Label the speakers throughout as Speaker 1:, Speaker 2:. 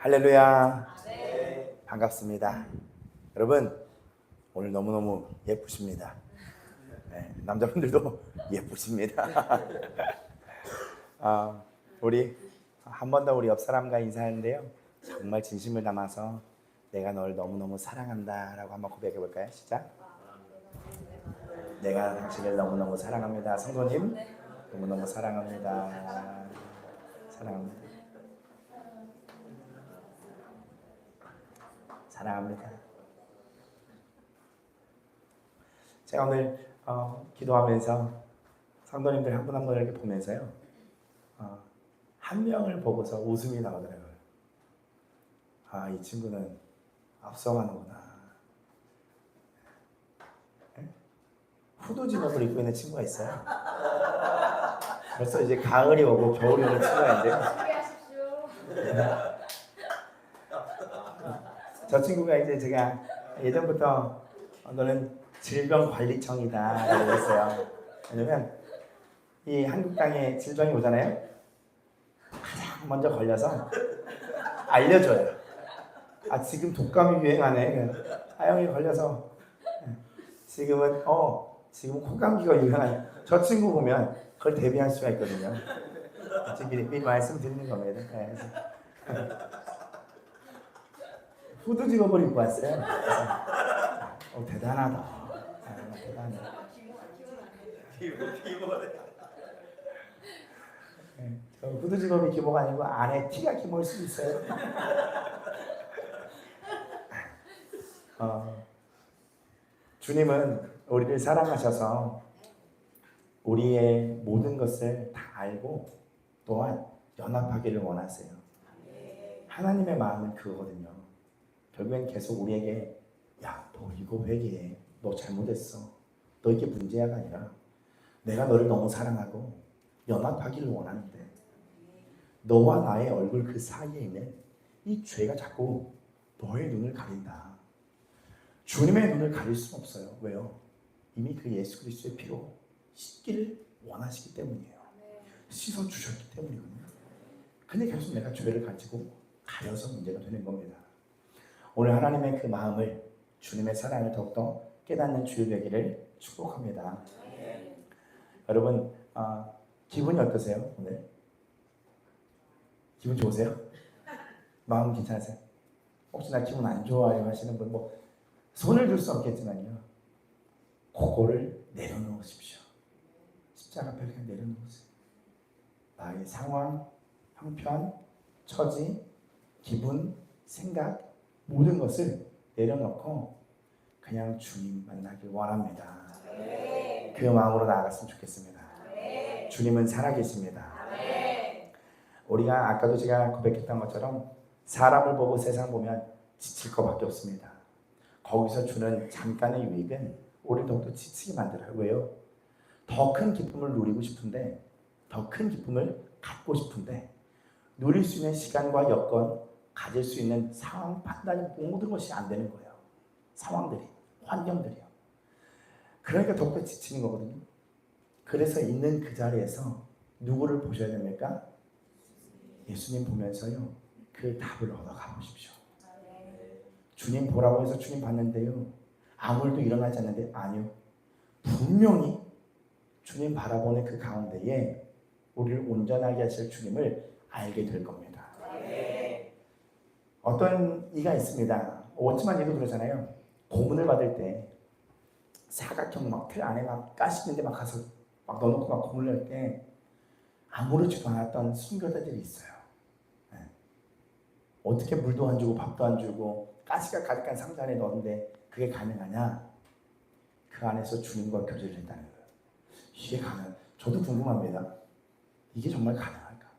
Speaker 1: 할렐루야.
Speaker 2: 네.
Speaker 1: 반갑습니다. 여러분, 오늘 너무너무 예쁘십니다. 네, 남자분들도 예쁘십니다. 우리 한 번 더 우리 옆 사람과 인사하는데요, 정말 진심을 담아서 내가 널 너무너무 사랑한다 라고 한번 고백해 볼까요? 시작. 내가 당신을 너무너무 사랑합니다. 성도님, 너무너무 사랑합니다. 사랑합니다. 사랑합니다. 제가 오늘 기도하면서 성도님들 한 분 한 분 이렇게 보면서요, 한 명을 보고서 웃음이 나오더라고요. 이 친구는 앞서가는구나. 네? 후드 직업을 입고 있는 친구가 있어요. 벌써 이제 가을이 오고 겨울이 오는 친구가 있는데요. 저 친구가 이제 제가 예전부터 너는 질병관리청이다 라고 했어요. 왜냐면 이 한국 땅에 질병이 오잖아요. 가장 먼저 걸려서 알려줘요. 지금 독감이 유행하네. 형이 걸려서 지금은 콧감기가 유행하네. 저 친구 보면 그걸 대비할 수가 있거든요. 지금 미리 말씀드리는 겁니다. 후드 직업을 입고 왔어요. 대단하다. 대단해. 후드 직업이 기모가 아니고 안에 티가 기모일 수도 있어요. 주님은 우리를 사랑하셔서 우리의 모든 것을 다 알고 또한 연합하기를 원하세요. 하나님의 마음은 그거거든요. 결국엔 계속 우리에게 너 이거 회개해. 너 잘못했어. 너 이게 문제야가 아니라 내가 너를 너무 사랑하고 연합하기를 원하는데 너와 나의 얼굴 그 사이에 있는 이 죄가 자꾸 너의 눈을 가린다. 주님의 눈을 가릴 수는 없어요. 왜요? 이미 그 예수 그리스도의 피로 씻기를 원하시기 때문이에요. 씻어주셨기 때문이거든요. 근데 계속 내가 죄를 가지고 가려서 문제가 되는 겁니다. 오늘 하나님의 그 마음을, 주님의 사랑을 더욱더 깨닫는 주일 되기를 축복합니다. 여러분, 기분이 어떠세요? 오늘? 기분 좋으세요? 마음 괜찮으세요? 혹시 나 기분 안 좋아요 하시는 분, 손을 들 수 없겠지만요, 그거를 내려놓으십시오. 십자가 앞에 그냥 내려놓으세요. 나의 상황, 형편, 처지, 기분, 생각, 모든 것을 내려놓고 그냥 주님 만나길 원합니다. 그 마음으로 나아갔으면 좋겠습니다. 주님은 살아계십니다. 우리가 아까도 제가 고백했던 것처럼 사람을 보고 세상 보면 지칠 것밖에 없습니다. 거기서 주는 잠깐의 유익은 우리를 더욱더 지치게 만들어요. 왜요? 더 큰 기쁨을 누리고 싶은데, 더 큰 기쁨을 갖고 싶은데 누릴 수 있는 시간과 여건, 가질 수 있는 상황, 판단이 모든 것이 안 되는 거예요. 상황들이, 환경들이요. 그러니까 더욱더 지치는 거거든요. 그래서 있는 그 자리에서 누구를 보셔야 됩니까? 예수님 보면서요, 그 답을 얻어가 보십시오. 주님 보라고 해서 주님 봤는데요, 아무 일도 일어나지 않는데, 아니요, 분명히 주님 바라보는 그 가운데에 우리를 온전하게 하실 주님을 알게 될 겁니다. 어떤 이가 있습니다. 원치만 이도 그러잖아요. 고문을 받을 때 사각형 틀 안에 가시는데 가서 넣어놓고 고문을 할 때 아무렇지도 않았던 순교자들이 있어요. 어떻게 물도 안 주고 밥도 안 주고 가시가 가득한 상자 안에 넣었는데 그게 가능하냐? 그 안에서 주님과 교제를 했다는 거예요. 이게 저도 궁금합니다. 이게 정말 가능할까?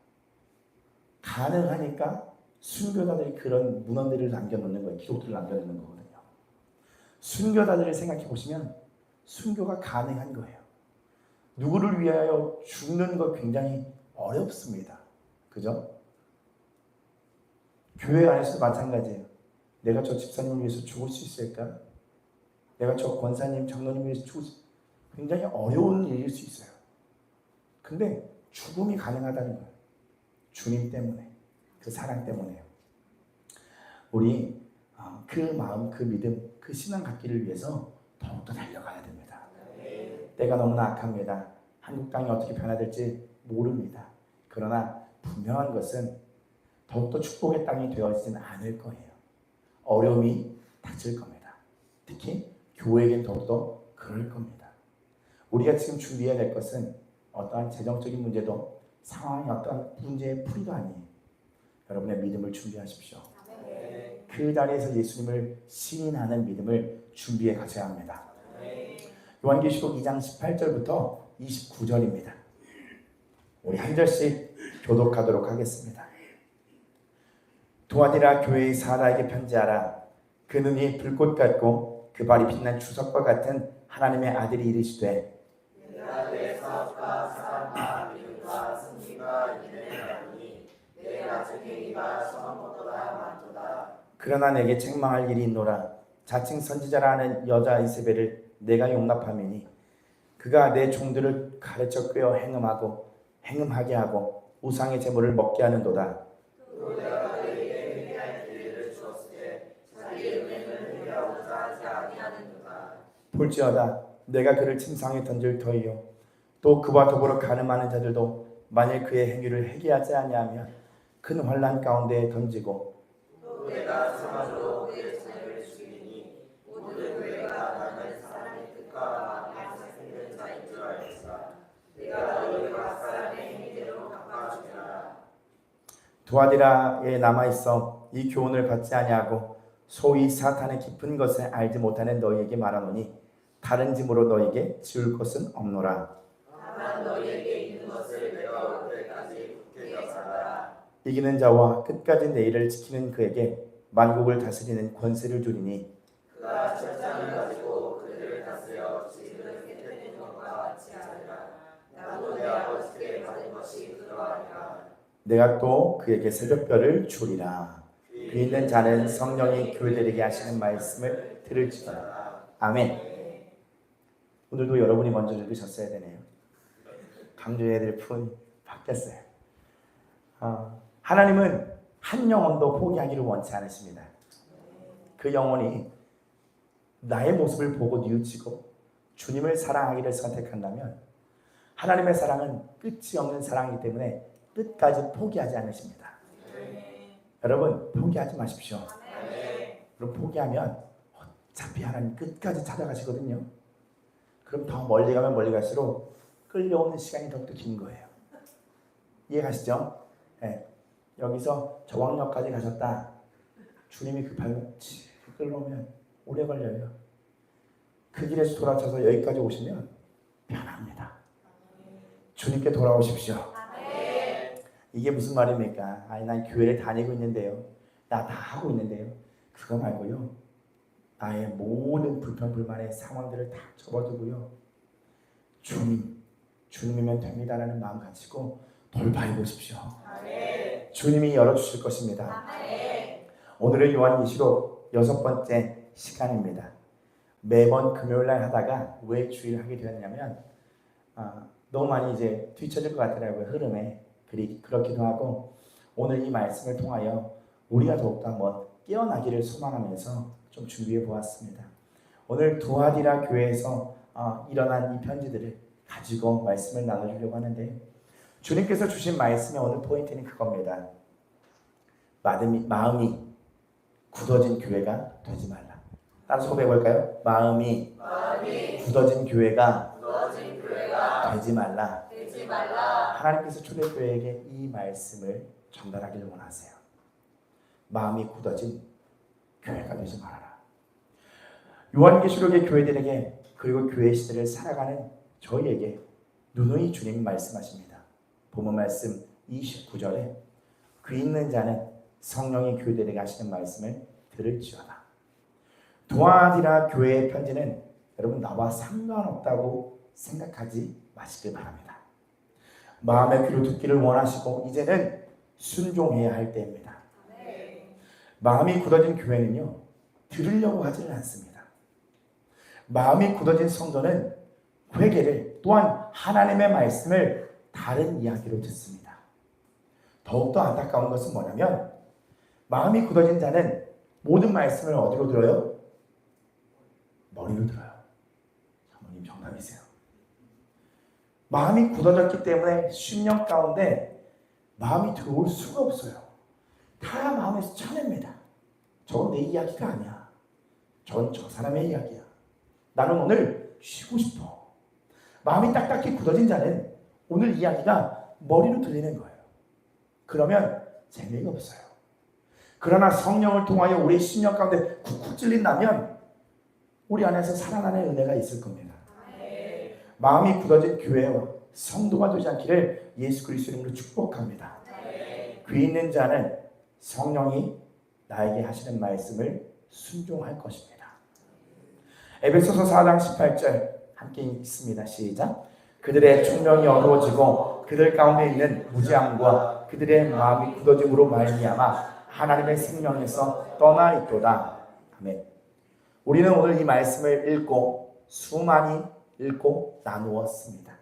Speaker 1: 가능하니까 순교자들이 그런 문헌들을 남겨놓는 거예요. 기록들을 남겨놓는 거거든요. 순교자들을 생각해 보시면 순교가 가능한 거예요. 누구를 위하여 죽는 거 굉장히 어렵습니다. 그죠? 교회 안에서도 마찬가지예요. 내가 저 집사님을 위해서 죽을 수 있을까? 내가 저 권사님, 장로님 위해서 죽을 수 있을까? 굉장히 어려운 일일 수 있어요. 근데 죽음이 가능하다는 거예요. 주님 때문에, 그 사랑 때문에요. 우리 그 마음, 그 믿음, 그 신앙 갖기를 위해서 더욱더 달려가야 됩니다. 때가 너무나 악합니다. 한국 땅이 어떻게 변화될지 모릅니다. 그러나 분명한 것은 더욱더 축복의 땅이 되어지진 않을 거예요. 어려움이 닥칠 겁니다. 특히 교회에겐 더욱더 그럴 겁니다. 우리가 지금 준비해야 될 것은 어떠한 재정적인 문제도 상황이 어떠한 문제의 풀이도 아니에요. 여러분의 믿음을 준비하십시오. 그 자리에서 예수님을 시인하는 믿음을 준비해 가셔야 합니다. 요한계시록 2장 18절부터 29절입니다. 우리 한 절씩 교독하도록 하겠습니다. 두아디라 교회의 사라에게 편지하라. 그 눈이 불꽃 같고 그 발이 빛난 주석과 같은 하나님의 아들이 이르시되
Speaker 2: 내가 내 사업과 사랑과 믿음과 승리가 있는 자니 내 아직 행위가 선한 것보다 많도다.
Speaker 1: 그러나 내게 책망할 일이 있노라. 자칭 선지자라 하는 여자 이세벨을 내가 용납함이니 그가 내 종들을 가르쳐 꿰어 행음하게 하고 우상의 제물을 먹게 하는도다.
Speaker 2: 또 내가 그에게 회개할 기회를 주었을 때 자기의 은행을 회개하고자 하지 아니하는도다.
Speaker 1: 볼지어다 내가 그를 침상에 던질 터이요 또 그와 더불어 가늠하는 자들도 만일 그의 행위를 회개하지 아니하면 큰 환난 가운데에 던지고
Speaker 2: 또 내가 참아도 그의 자녀를 죽이니 모든 교회가 나는 사람의 뜻과 마음에 생긴 자인 줄 알겠다. 내가 너희 각 사람의 행위대로 갚아주리라.
Speaker 1: 두아디라에 남아있어 이 교훈을 받지 아니하고 소위 사탄의 깊은 것을 알지 못하는 너희에게 말하노니 다른 짐으로 너희에게 지울 것은 없노라.
Speaker 2: 다만 너희에게 있는 것을 내가 올 때까지 굳게 잡아라.
Speaker 1: 이기는 자와 끝까지 내 일을 지키는 그에게 만국을 다스리는 권세를 주리니
Speaker 2: 그가 철장을 가지고 그들을 다스려 지금은 깨뜨리는 것과 같이 하리라. 나도 내 아버지께 받은 것이 그러하니라.
Speaker 1: 내가 또 그에게 새벽별을 주리라. 그 있는 자는 성령이 교회들에게 하시는 말씀을 들을지어다. 아멘. 오늘도 여러분이 먼저 읽으셨어야 되네요. 강조해야 될 부분이 바뀌었어요. 하나님은 한 영혼도 포기하기를 원치 않으십니다. 그 영혼이 나의 모습을 보고 뉘우치고 주님을 사랑하기를 선택한다면 하나님의 사랑은 끝이 없는 사랑이기 때문에 끝까지 포기하지 않으십니다. 여러분 포기하지 마십시오. 그럼 포기하면 어차피 하나님 끝까지 찾아가시거든요. 그럼 더 멀리 가면 멀리 갈수록 끌려오는 시간이 더욱더 긴 거예요. 이해가시죠? 네. 여기서 저왕역까지 가셨다. 주님이 그 발로 끌어오면 오래 걸려요. 그 길에서 돌아쳐서 여기까지 오시면 편합니다. 주님께 돌아오십시오. 이게 무슨 말입니까? 아니 난 교회를 다니고 있는데요. 나 다 하고 있는데요. 그거 말고요. 나의 모든 불평 불만의 상황들을 다 접어두고요. 주님이면 됩니다라는 마음 가지고 돌파해 보십시오. 주님이 열어주실 것입니다. 오늘은 요한계시록 6번째 시간입니다. 매번 금요일날 하다가 왜 주일 하게 되었냐면 너무 많이 이제 뒤처질 것 같더라고요. 흐름에. 그렇기도 하고 오늘 이 말씀을 통하여 우리가 더욱더 한번 깨어나기를 소망하면서 좀 준비해 보았습니다. 오늘 두아디라 교회에서 일어난 이 편지들을 가지고 말씀을 나눠주려고 하는데 주님께서 주신 말씀의 오늘 포인트는 그겁니다. 마음이 굳어진 교회가 되지 말라. 따라서 고백해볼까요? 마음이 굳어진 교회가 되지 말라. 하나님께서 초대교회에게 이 말씀을 전달하기를 원하세요. 마음이 굳어진 교회가 되지 말아라. 요한계시록의 교회들에게 그리고 교회 시대를 살아가는 저희에게 누누이 주님이 말씀하십니다. 본문 말씀 29절에 귀 있는 자는 성령이 교회들에게 하시는 말씀을 들을지어다. 두아디라 교회의 편지는 여러분 나와 상관없다고 생각하지 마시길 바랍니다. 마음의 귀로 듣기를 원하시고 이제는 순종해야 할 때입니다. 마음이 굳어진 교회는요 들으려고 하지는 않습니다. 마음이 굳어진 성도는 회개를 또한 하나님의 말씀을 다른 이야기로 듣습니다. 더욱더 안타까운 것은 뭐냐면 마음이 굳어진 자는 모든 말씀을 어디로 들어요? 머리로 들어요. 사모님 정답이세요. 마음이 굳어졌기 때문에 심령 가운데 마음이 들어올 수가 없어요. 다 마음에서 쳐냅니다. 저건 내 이야기가 아니야. 저건 저 사람의 이야기야. 나는 오늘 쉬고 싶어. 마음이 딱딱히 굳어진 자는 오늘 이야기가 머리로 들리는 거예요. 그러면 재미가 없어요. 그러나 성령을 통하여 우리 심령 가운데 쿡쿡 찔린다면 우리 안에서 살아나는 은혜가 있을 겁니다. 마음이 굳어진 교회와 성도가 되지 않기를 예수 그리스도 이름으로 축복합니다. 귀 있는 자는 성령이 나에게 하시는 말씀을 순종할 것입니다. 에베소서 4장 18절 함께 읽습니다. 시작. 그들의 총명이 어두워지고 그들 가운데 있는 무지함과 그들의 마음이 굳어짐으로 말미암아 하나님의 생명에서 떠나 있도다. 아멘. 우리는 오늘 이 말씀을 읽고 수많이 읽고 나누었습니다.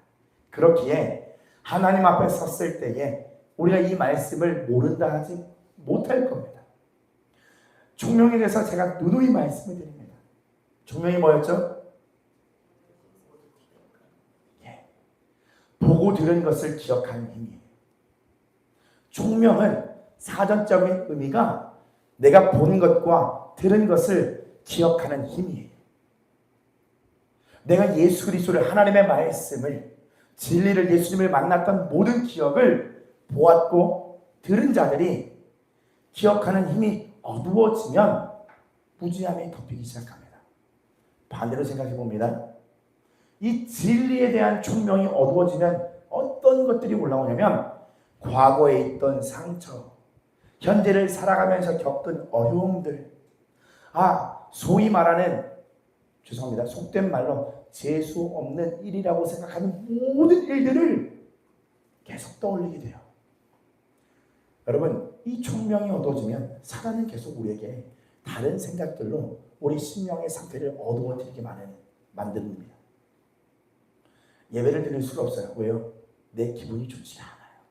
Speaker 1: 그렇기에 하나님 앞에 섰을 때에 우리가 이 말씀을 모른다 하지 못할 겁니다. 총명에 대해서 제가 누누이 말씀을 드립니다. 총명이 뭐였죠? 보고 들은 것을 기억하는 힘이에요. 총명은 사전적인 의미가 내가 본 것과 들은 것을 기억하는 힘이에요. 내가 예수 그리스도를 하나님의 말씀을 진리를 예수님을 만났던 모든 기억을 보았고 들은 자들이 기억하는 힘이 어두워지면 무지함이 덮이기 시작합니다. 반대로 생각해 봅니다. 이 진리에 대한 총명이 어두워지면 어떤 것들이 올라오냐면 과거에 있던 상처, 현재를 살아가면서 겪은 어려움들, 소위 말하는 죄송합니다. 속된 말로 재수 없는 일이라고 생각하는 모든 일들을 계속 떠올리게 돼요. 여러분, 이 총명이 어두워지면 사단은 계속 우리에게 다른 생각들로 우리 심령의 상태를 어두워뜨리게 만듭니다. 예배를 드릴 수가 없어요. 왜요? 내 기분이 좋지 않아요.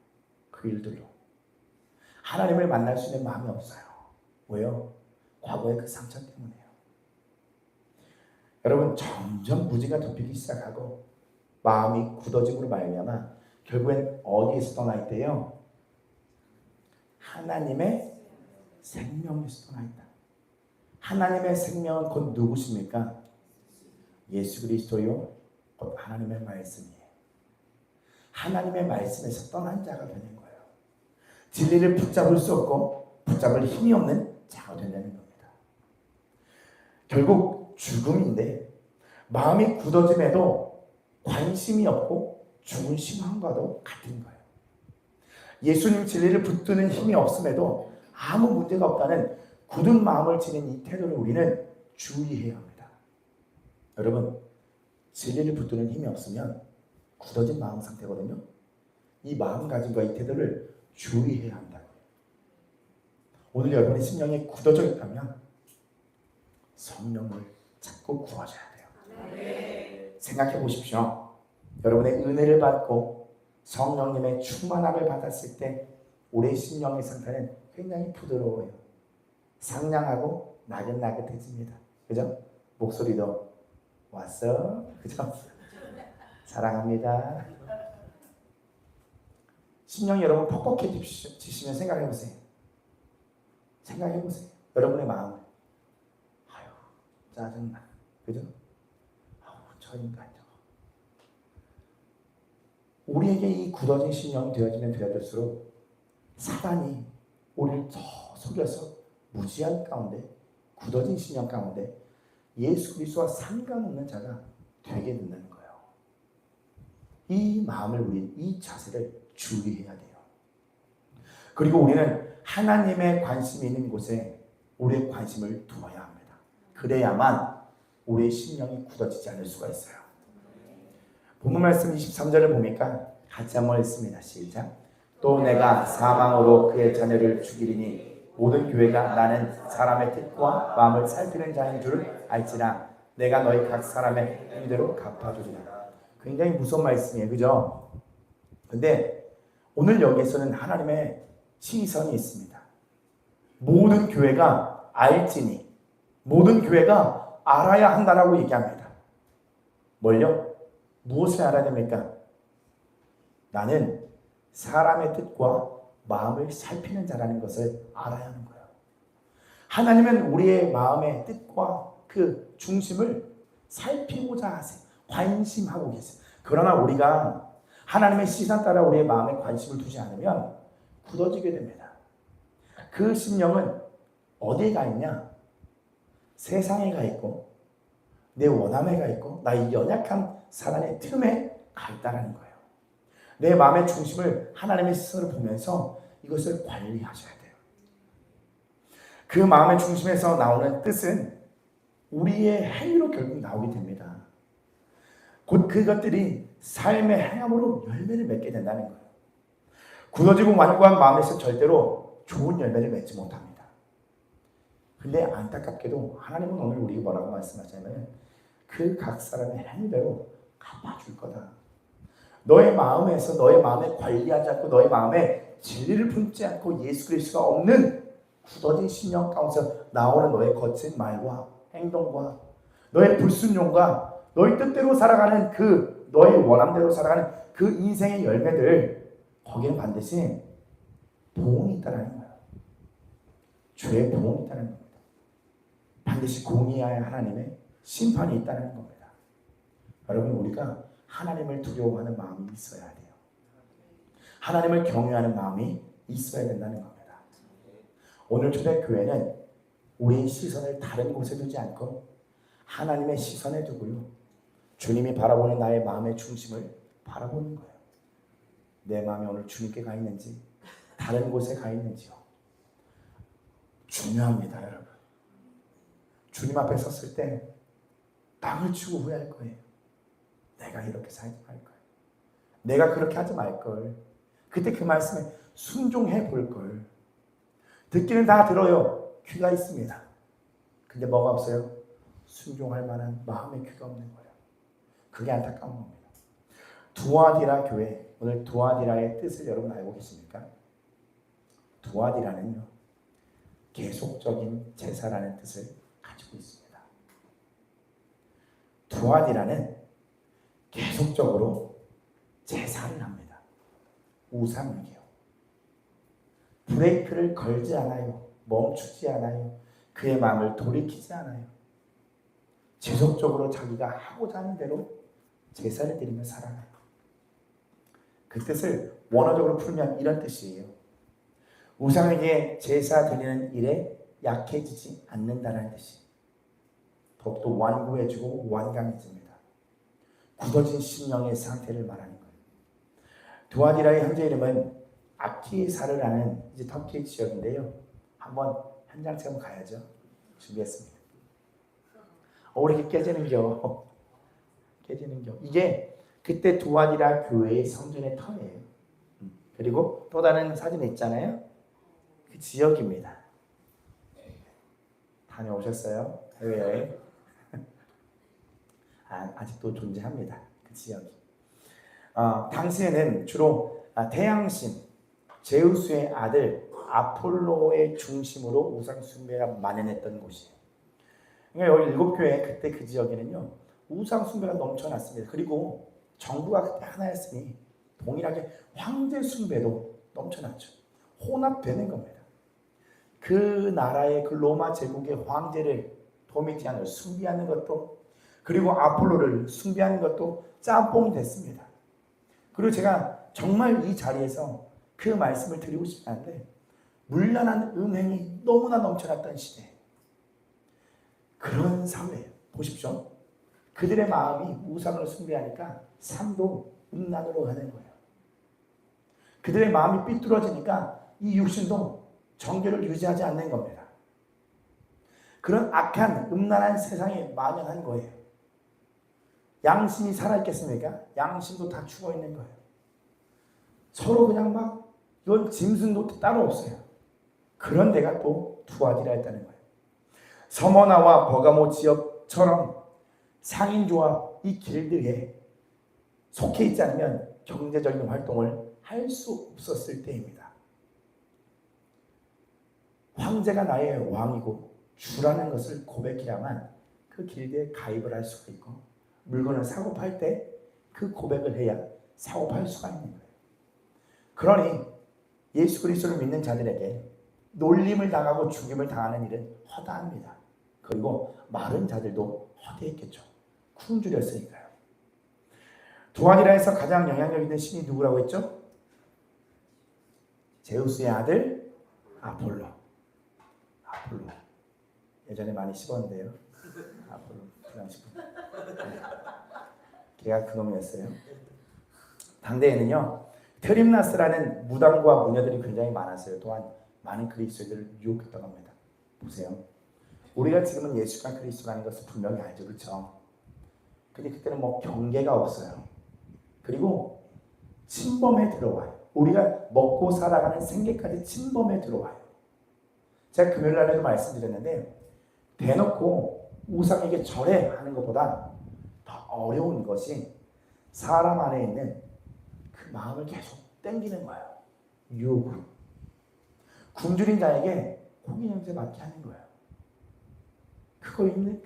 Speaker 1: 그 일들로. 하나님을 만날 수 있는 마음이 없어요. 왜요? 과거의 그 상처 때문에요. 여러분, 점점 무지가 덮이기 시작하고 마음이 굳어짐으로 말미암아 결국엔 어디에서 떠나 있대요? 하나님의 생명에서 떠나 있다. 하나님의 생명은 곧 누구십니까? 예수 그리스도요. 곧 하나님의 말씀이에요. 하나님의 말씀에서 떠난 자가 되는 거예요. 진리를 붙잡을 수 없고 붙잡을 힘이 없는 자가 된다는 겁니다. 결국 죽음인데 마음이 굳어짐에도 관심이 없고 죽은 심함과도 같은 거예요. 예수님 진리를 붙드는 힘이 없음에도 아무 문제가 없다는 굳은 마음을 지닌 이 태도를 우리는 주의해야 합니다. 여러분, 진리를 붙드는 힘이 없으면 굳어진 마음 상태거든요. 이 마음가짐과 이 태도를 주의해야 한다고요. 오늘 여러분의 심령이 굳어져 있다면 성령을 찾고 구하셔야 돼요. 생각해 보십시오. 여러분의 은혜를 받고 성령님의 충만함을 받았을 때 우리의 심령의 상태는 굉장히 부드러워요. 상냥하고 나긋나긋해집니다. 그죠? 목소리도 왔어? 그죠? 사랑합니다. 심령이 여러분 퍽퍽해지시면 생각해보세요. 생각해보세요. 여러분의 마음을. 아유, 짜증나. 그죠? 저 인간 저거. 우리에게 이 굳어진 심령이 되어지면 되어질수록 사단이 우리를 더 속여서 무지한 가운데, 굳어진 심령 가운데 예수 그리스도와 상관없는 자가 되게 된다는 거예요. 이 마음을 위해 이 자세를 주의해야 돼요. 그리고 우리는 하나님의 관심이 있는 곳에 우리의 관심을 두어야 합니다. 그래야만 우리의 심령이 굳어지지 않을 수가 있어요. 본문 말씀 23절을 보니까 같이 한번 읽습니다. 시작. 또 내가 사망으로 그의 자녀를 죽이리니 모든 교회가 나는 사람의 뜻과 마음을 살피는 자인 줄 알지라 내가 너희 각 사람의 행위대로 갚아주리라. 굉장히 무서운 말씀이에요. 그죠? 근데 오늘 여기에서는 하나님의 시선이 있습니다. 모든 교회가 알지니 모든 교회가 알아야 한다라고 얘기합니다. 뭘요? 무엇을 알아야 됩니까? 나는 사람의 뜻과 마음을 살피는 자라는 것을 알아야 하는 거예요. 하나님은 우리의 마음의 뜻과 그 중심을 살피고자 하세요. 관심하고 계세요. 그러나 우리가 하나님의 시선 따라 우리의 마음에 관심을 두지 않으면 굳어지게 됩니다. 그 심령은 어디에 가 있냐? 세상에 가 있고 내 원함에 가 있고 나의 연약한 사람의 틈에 가 있다는 거예요. 내 마음의 중심을 하나님의 시선을 보면서 이것을 관리하셔야 돼요. 그 마음의 중심에서 나오는 뜻은 우리의 행위로 결국 나오게 됩니다. 곧 그것들이 삶의 행함으로 열매를 맺게 된다는 거예요. 굳어지고 완고한 마음에서 절대로 좋은 열매를 맺지 못합니다. 근데 안타깝게도 하나님은 오늘 우리에게 뭐라고 말씀하시냐면 그 각 사람의 행위대로 갚아줄 거다. 너의 마음에서 너의 마음에 관리하지 않고 너의 마음에 진리를 품지 않고 예수 그리스도가 없는 굳어진 심령 가운데서 나오는 너의 거친 말과 행동과 너의 불순종과 너의 뜻대로 살아가는 그 너의 원함대로 살아가는 그 인생의 열매들 거기는 반드시 보응이 있다는 거예요. 죄의 보응이 있다는 겁니다. 반드시 공의하여 하나님의 심판이 있다는 겁니다. 여러분 우리가 하나님을 두려워하는 마음이 있어야 돼요. 하나님을 경외하는 마음이 있어야 된다는 겁니다. 오늘 초대교회는 우리의 시선을 다른 곳에 두지 않고 하나님의 시선에 두고요. 주님이 바라보는 나의 마음의 중심을 바라보는 거예요. 내 마음이 오늘 주님께 가 있는지 다른 곳에 가 있는지요. 중요합니다, 여러분. 주님 앞에 섰을 때 땅을 치고 후회할 거예요. 내가 이렇게 살지 말걸. 내가 그렇게 하지 말걸. 그때 그 말씀에 순종해 볼걸. 듣기는 다 들어요. 귀가 있습니다. 근데 뭐가 없어요? 순종할 만한 마음의 귀가 없는 거예요. 그게 안타까운 겁니다. 두아디라 교회, 오늘 두아디라의 뜻을 여러분 알고 계십니까? 두아디라는요, 계속적인 제사라는 뜻을 가지고 있습니다. 두아디라는 계속적으로 제사를 합니다. 우상이요. 브레이크를 걸지 않아요. 멈추지 않아요. 그의 마음을 돌이키지 않아요. 지속적으로 자기가 하고자 하는 대로 제사를 드리며 살아가요. 그 뜻을 원어적으로 풀면 이런 뜻이에요. 우상에게 제사 드리는 일에 약해지지 않는다는 뜻이 더욱더 완고해지고 완강해집니다. 굳어진 심령의 상태를 말하는 거예요. 두아디라의 현재 이름은 아키사르라는 이제 터키 지역인데요. 한번 현장체 한번 가야죠. 준비했습니다. 우리 이렇게 깨지는겨. 이게 그때 두아디라 교회의 성전의 터예요. 그리고 또 다른 사진 있잖아요. 그 지역입니다. 다녀오셨어요? 해외여행? 아직도 존재합니다. 그 지역이. 당시에는 주로 태양신 제우스의 아들 아폴로의 중심으로 우상 숭배가 만연했던 곳이에요. 그러니까 여기 7교회 그때 그 지역에는요 우상 숭배가 넘쳐났습니다. 그리고 정부가 그때 하나였으니 동일하게 황제 숭배도 넘쳐났죠. 혼합되는 겁니다. 그 나라의 그 로마 제국의 황제를 도미티안을 숭배하는 것도 그리고 아폴로를 숭배하는 것도 짬뽕이 됐습니다. 그리고 제가 정말 이 자리에서 그 말씀을 드리고 싶지 않은데 문란한 음행이 너무나 넘쳐났던 시대 그런 사회예요. 보십시오. 그들의 마음이 우상을 숭배하니까 삶도 음란으로 가는 거예요. 그들의 마음이 삐뚤어지니까 이 육신도 정결을 유지하지 않는 겁니다. 그런 악한 음란한 세상에 만연한 거예요. 양심이 살아있겠습니까? 양심도 다 죽어있는 거예요. 서로 그냥 막 이건 짐승도 따로 없어요. 그런 데가 또 두아디라였다는 거예요. 서머나와 버가모 지역처럼 상인조합 이 길드에 속해 있지 않으면 경제적인 활동을 할 수 없었을 때입니다. 황제가 나의 왕이고 주라는 것을 고백해야만 그 길드에 가입을 할 수가 있고, 물건을 사고 팔 때 그 고백을 해야 사고 팔 수가 있는 거예요. 그러니 예수 그리스도를 믿는 자들에게 놀림을 당하고 죽임을 당하는 일은 허다합니다. 그리고 마른 자들도 허대했겠죠. 굶주렸으니까요. 두아디라에서 가장 영향력 있는 신이 누구라고 했죠? 제우스의 아들 아폴로. 예전에 많이 씹었는데요. 아폴로 불량식품. 걔가 그놈이었어요. 당대에는요, 트림나스라는 무당과 무녀들이 굉장히 많았어요. 또한 많은 그리스도인들을 유혹했다고 합니다. 보세요. 우리가 지금은 예수가 그리스도라는 것을 분명히 알죠. 그렇죠? 근데 그때는 뭐 경계가 없어요. 그리고 침범에 들어와요. 우리가 먹고 살아가는 생계까지 침범에 들어와요. 제가 금요일 날에도 말씀드렸는데, 대놓고 우상에게 절해하는 것보다 더 어려운 것이 사람 안에 있는 그 마음을 계속 땡기는 거예요. 유혹으로. 굶주린 자에게 고기 냄새 맡게 하는 거예요. 그거 있는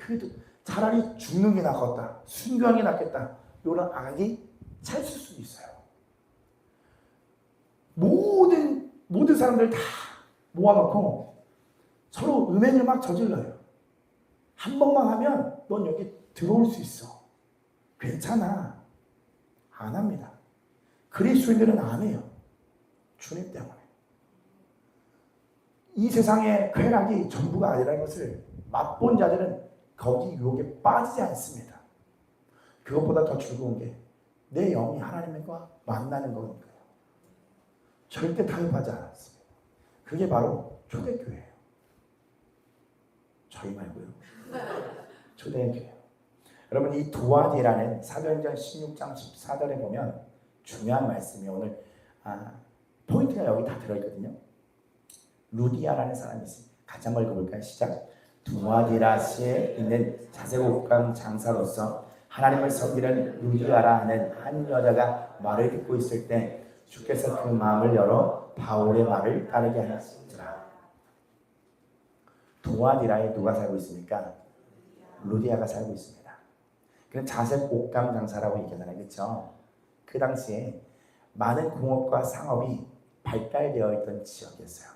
Speaker 1: 차라리 죽는 게 낫겠다, 순교하는 게 낫겠다, 이런 악이 찰 수도 있어요. 모든 사람들 다 모아놓고 서로 음행을 막 저질러요. 한 번만 하면 넌 여기 들어올 수 있어. 괜찮아. 안 합니다. 그리스도인들은 안 해요. 주님 때문에. 이 세상의 쾌락이 전부가 아니라는 것을 맛본 자들은 거기 유혹에 빠지지 않습니다. 그것보다 더 즐거운 게 내 영이 하나님과 만나는 거니까요. 절대 타협하지 않았습니다. 그게 바로 초대교회예요. 저희 말고요. 초대교회. 여러분, 이 두아디라는 사도행전 16장 14절에 보면 중요한 말씀이 오늘 포인트가 여기 다 들어있거든요. 루디아라는 사람이 있습니다. 같이 한번 읽어볼까요? 시작. 두아디라시에 있는 자색옥강 장사로서 하나님을 섬기는 루디아라 하는 한 여자가 말을 듣고 있을 때 주께서 그 마음을 열어 바울의 말을 따르게 하였습니다. 두아디라에 누가 살고 있습니까? 루디아가 살고 있습니다. 그는 자색옥강 장사라고 얘기하잖아요. 그렇죠? 그 당시에 많은 공업과 상업이 발달되어 있던 지역이었어요.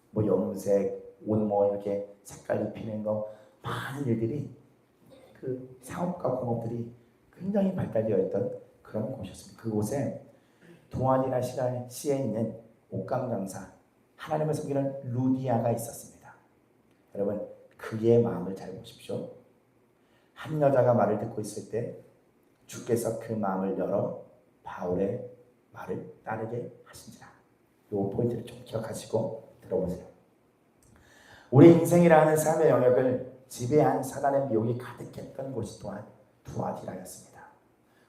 Speaker 1: 뭐 염색, 옷 이렇게 색깔 입히는 거, 많은 일들이 그 상업과 공업들이 굉장히 발달되어 있던 그런 곳이었습니다. 그곳에 두아디라 시에 있는 옥강장사, 하나님을 섬기는 루디아가 있었습니다. 여러분, 그의 마음을 잘 보십시오. 한 여자가 말을 듣고 있을 때 주께서 그 마음을 열어 바울의 말을 따르게 하신지라. 이 포인트를 좀 기억하시고 들어보세요. 우리 인생이라는 삶의 영역을 지배한 사단의 미혹이 가득했던 곳이 또한 두아디라였습니다.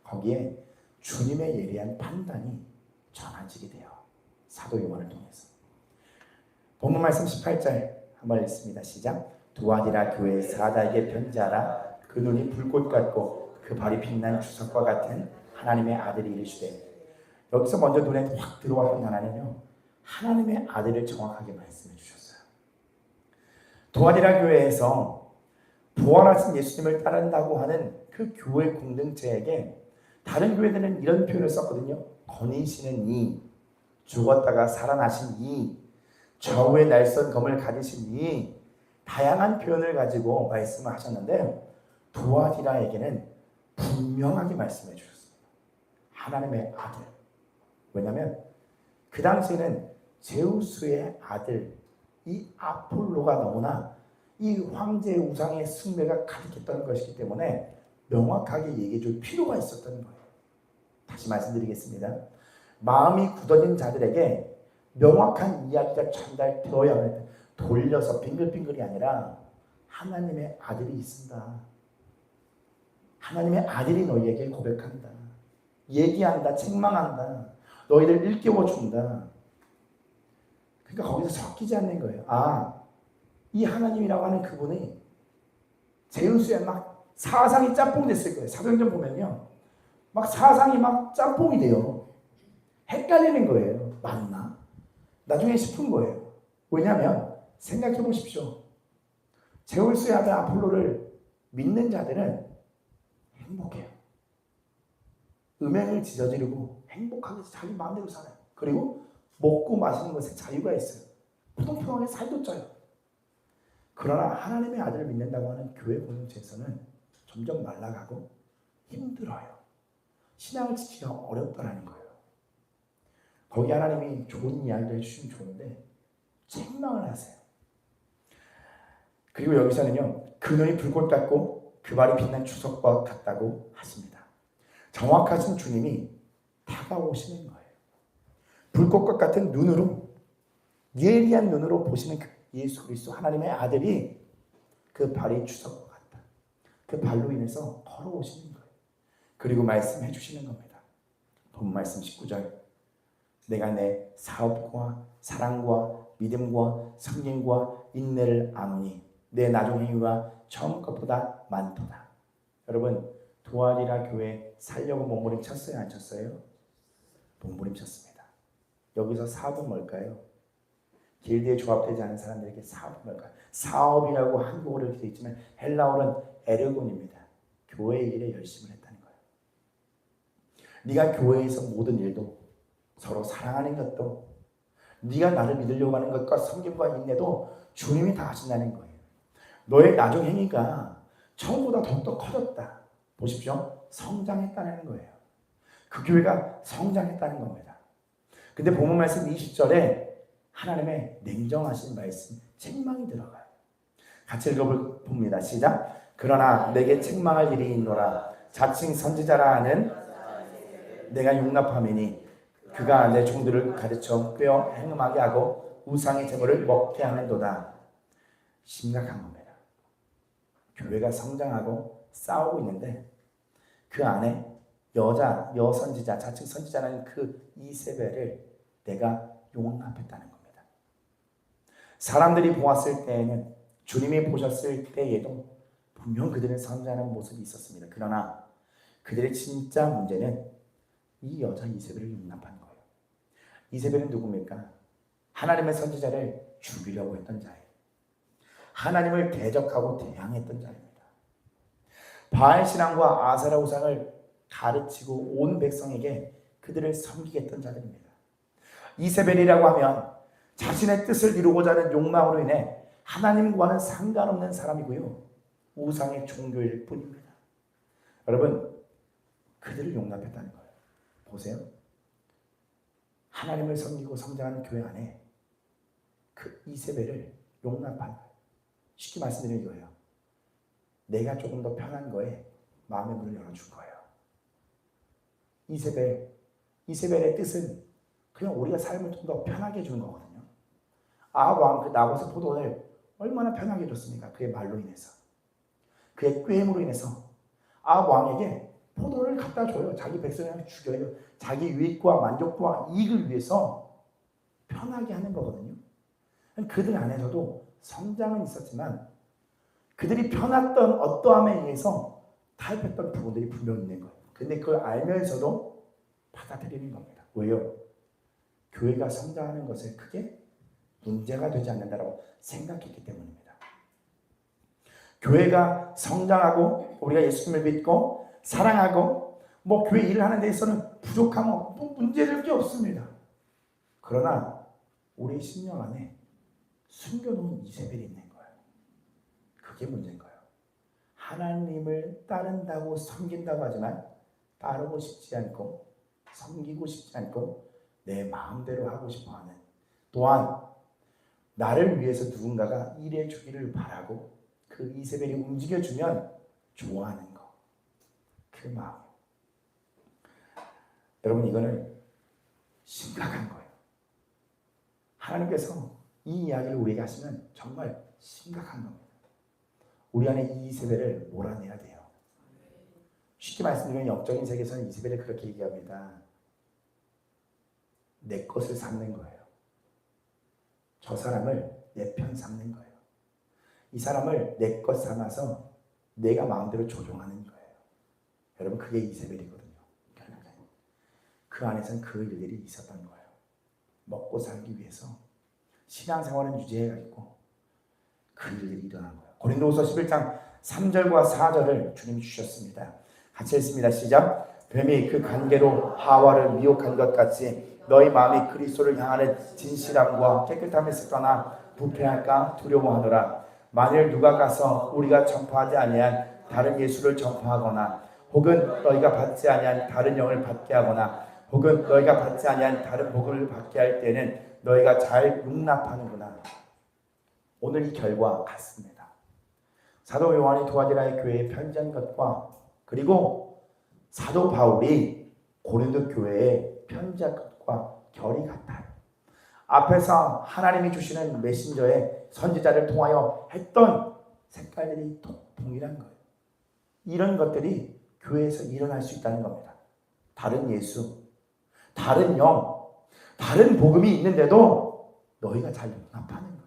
Speaker 1: 거기에 주님의 예리한 판단이 전해지게 돼요. 사도 요한을 통해서. 본문 말씀 18절 한번 읽습니다. 시작. 두아디라 교회 사다에게 편지하라. 그 눈이 불꽃 같고 그 발이 빛난 주석과 같은 하나님의 아들이 이르시되. 여기서 먼저 눈에 확 들어왔던 하나는요, 하나님의 아들을 정확하게 말씀해 주셨어요. 두아디라 교회에서 부활하신 예수님을 따른다고 하는 그 교회 공동체에게 다른 교회들은 이런 표현을 썼거든요. 거니시는 이, 죽었다가 살아나신 이, 좌우의 날선 검을 가지신 이, 다양한 표현을 가지고 말씀을 하셨는데 두아디라에게는 분명하게 말씀해 주셨습니다. 하나님의 아들. 왜냐하면 그 당시에는 제우스의 아들 이 아폴로가 너무나 이 황제의 우상의 숭배가 가득했던 것이기 때문에 명확하게 얘기해 줄 필요가 있었던 거예요. 다시 말씀드리겠습니다. 마음이 굳어진 자들에게 명확한 이야기가 전달되어야 하는데 돌려서 빙글빙글이 아니라 하나님의 아들이 있습니다. 하나님의 아들이 너희에게 고백한다. 얘기한다. 책망한다. 너희를 일깨워준다. 그러니까 거기서 섞이지 않는 거예요. 이 하나님이라고 하는 그분이 제우스의 막 사상이 짬뽕 됐을 거예요. 사도행전 보면요. 막 사상이 막 짬뽕이 돼요. 헷갈리는 거예요. 맞나? 나중에 싶은 거예요. 왜냐하면 생각해 보십시오. 제우스의 아들 아폴로를 믿는 자들은 행복해요. 음행을 저지르고 행복하게 자기 마음대로 살아요. 그리고 먹고 마시는 것에 자유가 있어요. 푸동푸동하게 살도 쪄요. 그러나 하나님의 아들을 믿는다고 하는 교회 공동체에서는 점점 말라가고 힘들어요. 신앙을 지키기가 어렵다는 거예요. 거기 하나님이 좋은 이야기를 해주시면 좋은데 책망을 하세요. 그리고 여기서는요, 그 눈이 불꽃 같고 그 발이 빛난 주석과 같다고 하십니다. 정확하신 주님이 다가오시는 거예요. 불꽃과 같은 눈으로, 예리한 눈으로 보시는 그 예수 그리스도 하나님의 아들이 그 발이 주석과 같다. 그 발로 인해서 걸어오시는 거예요. 그리고 말씀해 주시는 겁니다. 본 말씀 19절. 내가 내 사업과 사랑과 믿음과 성령과 인내를 아노니 내 나중 행위가 처음 것보다 많도다. 여러분, 도와리라 교회 살려고 몸부림 쳤어요? 안 쳤어요? 몸부림 쳤습니다. 여기서 사업은 뭘까요? 길드에 조합되지 않은 사람들에게 사업은 뭘까요? 사업이라고 한국어로 이렇게 되어 있지만 헬라어는 에르곤입니다. 교회 일에 열심을 했다는 거예요. 네가 교회에서 모든 일도 서로 사랑하는 것도 네가 나를 믿으려고 하는 것과 섬김과 인내도 주님이 다 하신다는 거예요. 너의 나중 행위가 처음보다 더욱더 커졌다. 보십시오. 성장했다는 거예요. 그 교회가 성장했다는 겁니다. 근데 본문 말씀 20절에 하나님의 냉정하신 말씀, 책망이 들어가요. 같이 읽어봅니다. 시작. 그러나 내게 책망할 일이 있노라. 자칭 선지자라 하는 내가 용납함이니 그가 내 종들을 가르쳐 꿰어 행음하게 하고 우상의 제물을 먹게 하는도다. 심각한 겁니다. 교회가 성장하고 싸우고 있는데 그 안에 여선지자, 자칭 선지자라는 그 이세벨을 내가 용납했다는 겁니다. 사람들이 보았을 때에는, 주님이 보셨을 때에도 분명 그들은 성장하는 모습이 있었습니다. 그러나 그들의 진짜 문제는 이 여자 이세벨을 용납한 거예요. 이세벨은 누굽니까? 하나님의 선지자를 죽이려고 했던 자예요. 하나님을 대적하고 대항했던 자입니다. 바알 신앙과 아세라 우상을 가르치고 온 백성에게 그들을 섬기게 했던 자들입니다. 이세벨이라고 하면 자신의 뜻을 이루고자 하는 욕망으로 인해 하나님과는 상관없는 사람이고요. 우상의 종교일 뿐입니다. 여러분, 그들을 용납했다는 거예요. 보세요. 하나님을 섬기고 성장하는 교회 안에 그 이세벨을 용납한 거예요. 쉽게 말씀드리는 이거예요. 내가 조금 더 편한 거에 마음의 문을 열어줄 거예요. 이세벨의 뜻은 그냥 우리가 삶을 좀 더 편하게 해주는 거거든요. 아합 그 나봇의 포도를 얼마나 편하게 줬습니까? 그의 말로 인해서. 그의 꾀임으로 인해서 아합 왕에게 포도를 갖다 줘요. 자기 백성을 죽여요. 자기 유익과 만족과 이익을 위해서 편하게 하는 거거든요. 그들 안에서도 성장은 있었지만 그들이 편했던 어떠함에 의해서 타협했던 부분들이 분명히 있는 거예요. 근데 그걸 알면서도 받아들이는 겁니다. 왜요? 교회가 성장하는 것에 크게 문제가 되지 않는다고 생각했기 때문입니다. 교회가 성장하고 우리가 예수님을 믿고 사랑하고 교회 일을 하는 데 있어서는 부족하면 문제될 게 없습니다. 그러나 우리 심령 안에 숨겨놓은 이세벨이 있는 거예요. 그게 문제인 거예요. 하나님을 따른다고 섬긴다고 하지만 따르고 싶지 않고 섬기고 싶지 않고 내 마음대로 하고 싶어하는, 또한 나를 위해서 누군가가 일해 주기를 바라고 그 이세벨이 움직여주면 좋아하는 거, 그 마음. 여러분, 이거는 심각한 거예요. 하나님께서 이 이야기를 우리에게 하시면 정말 심각한 겁니다. 우리 안에 이 이세벨을 몰아내야 돼요. 쉽게 말씀드리면 영적인 세계에서는 이세벨을 그렇게 얘기합니다. 내 것을 삼는 거예요. 저 사람을 내 편 삼는 거예요. 이 사람을 내 것 삼아서 내가 마음대로 조종하는 거예요. 여러분, 그게 이세벨이거든요. 그 안에서는 그 일들이 있었던 거예요. 먹고 살기 위해서 신앙생활은 유지해야 했고 그 일들이 일어난 거예요. 고린도후서 11장 3절과 4절을 주님이 주셨습니다. 같이 읽습니다. 시작. 뱀이 그 관계로 하와를 미혹한 것 같이 너희 마음이 그리스도를 향하는 진실함과 깨끗함에서 떠나 부패할까 두려워하노라. 만일 누가 가서 우리가 전파하지 아니한 다른 예수를 전파하거나 혹은 너희가 받지 아니한 다른 영을 받게 하거나 혹은 너희가 받지 아니한 다른 복음을 받게 할 때는 너희가 잘 용납하는구나. 오늘 이 결과 같습니다. 사도 요한이 두아디라의 교회에 편지한 것과 그리고 사도 바울이 고린도 교회에 편지한 것과 결이 같아요. 앞에서 하나님이 주시는 메신저의 선지자를 통하여 했던 색깔들이 동일한 거예요. 이런 것들이 교회에서 일어날 수 있다는 겁니다. 다른 예수, 다른 영, 다른 복음이 있는데도 너희가 잘 용납하는 거예요.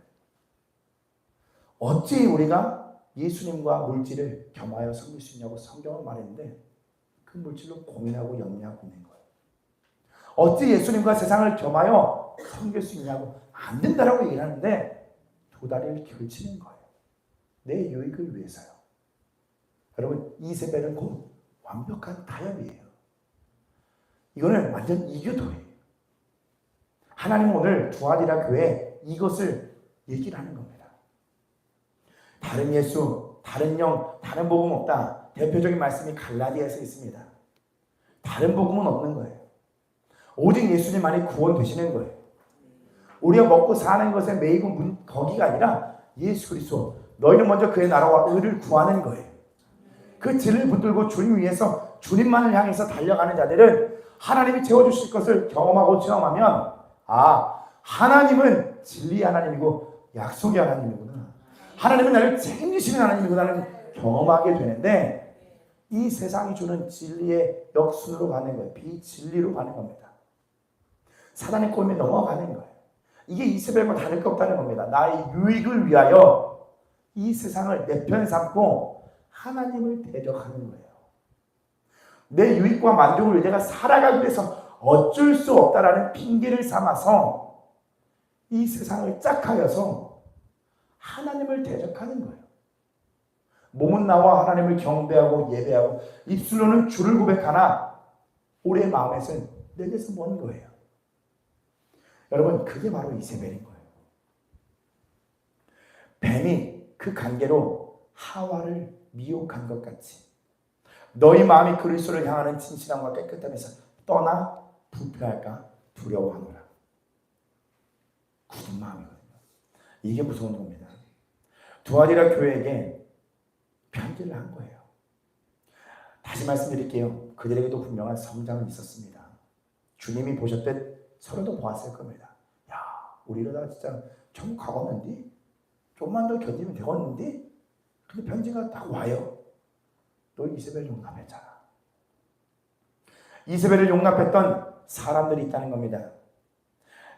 Speaker 1: 어찌 우리가 예수님과 물질을 겸하여 섬길 수 있냐고 성경은 말했는데 그 물질로 고민하고 염려하고 있는 거예요. 어찌 예수님과 세상을 겸하여 섬길 수 있냐고 안 된다라고 얘기를 하는데 두 다리를 결치는 거예요. 내 유익을 위해서요. 여러분, 이세벨은 곧 완벽한 타협이에요. 이거는 완전 이교도예요. 하나님은 오늘 두아디라 교회에 이것을 얘기를 하는 겁니다. 다른 예수, 다른 영, 다른 복음 없다. 대표적인 말씀이 갈라디아에서 있습니다. 다른 복음은 없는 거예요. 오직 예수님만이 구원 되시는 거예요. 우리가 먹고 사는 것에 매이고 거기가 아니라 예수 그리스도. 너희는 먼저 그의 나라와 의를 구하는 거예요. 그 진리를 붙들고 주님 위해서 주님만을 향해서 달려가는 자들은 하나님이 채워주실 것을 경험하고 체험하면 하나님은 진리의 하나님이고 약속의 하나님이구나. 하나님은 나를 책임지시는 하나님이구나를 경험하게 되는데 이 세상이 주는 진리의 역순으로 가는 거예요. 비진리로 가는 겁니다. 사단의 꼬임에 넘어가는 거예요. 이게 이세벨과 다를 게 없다는 겁니다. 나의 유익을 위하여 이 세상을 내 편 삼고 하나님을 대적하는 거예요. 내 유익과 만족을 위해 내가 살아가기 위해서 어쩔 수 없다라는 핑계를 삼아서 이 세상을 짝하여서 하나님을 대적하는 거예요. 몸은 나와 하나님을 경배하고 예배하고 입술로는 주를 고백하나 우리의 마음에서는 내게서 먼 거예요. 여러분, 그게 바로 이세벨인 거예요. 뱀이 그 관계로 하와를 미혹한 것 같이 너희 마음이 그리스도를 향하는 진실함과 깨끗함에서 떠나 부패할까 두려워하노라. 굳은 마음이거든요. 이게 무서운 겁니다. 두아디라 교회에게 편지를 한 거예요. 다시 말씀드릴게요. 그들에게도 분명한 성장은 있었습니다. 주님이 보셨듯 서로도 보았을 겁니다. 야, 우리 이러다가 진짜 천국 가겠는데? 좀만 더 견디면 되겠는데? 근데 편지가 딱 와요. 너 이세벨 용납했잖아. 이세벨을 용납했던 사람들이 있다는 겁니다.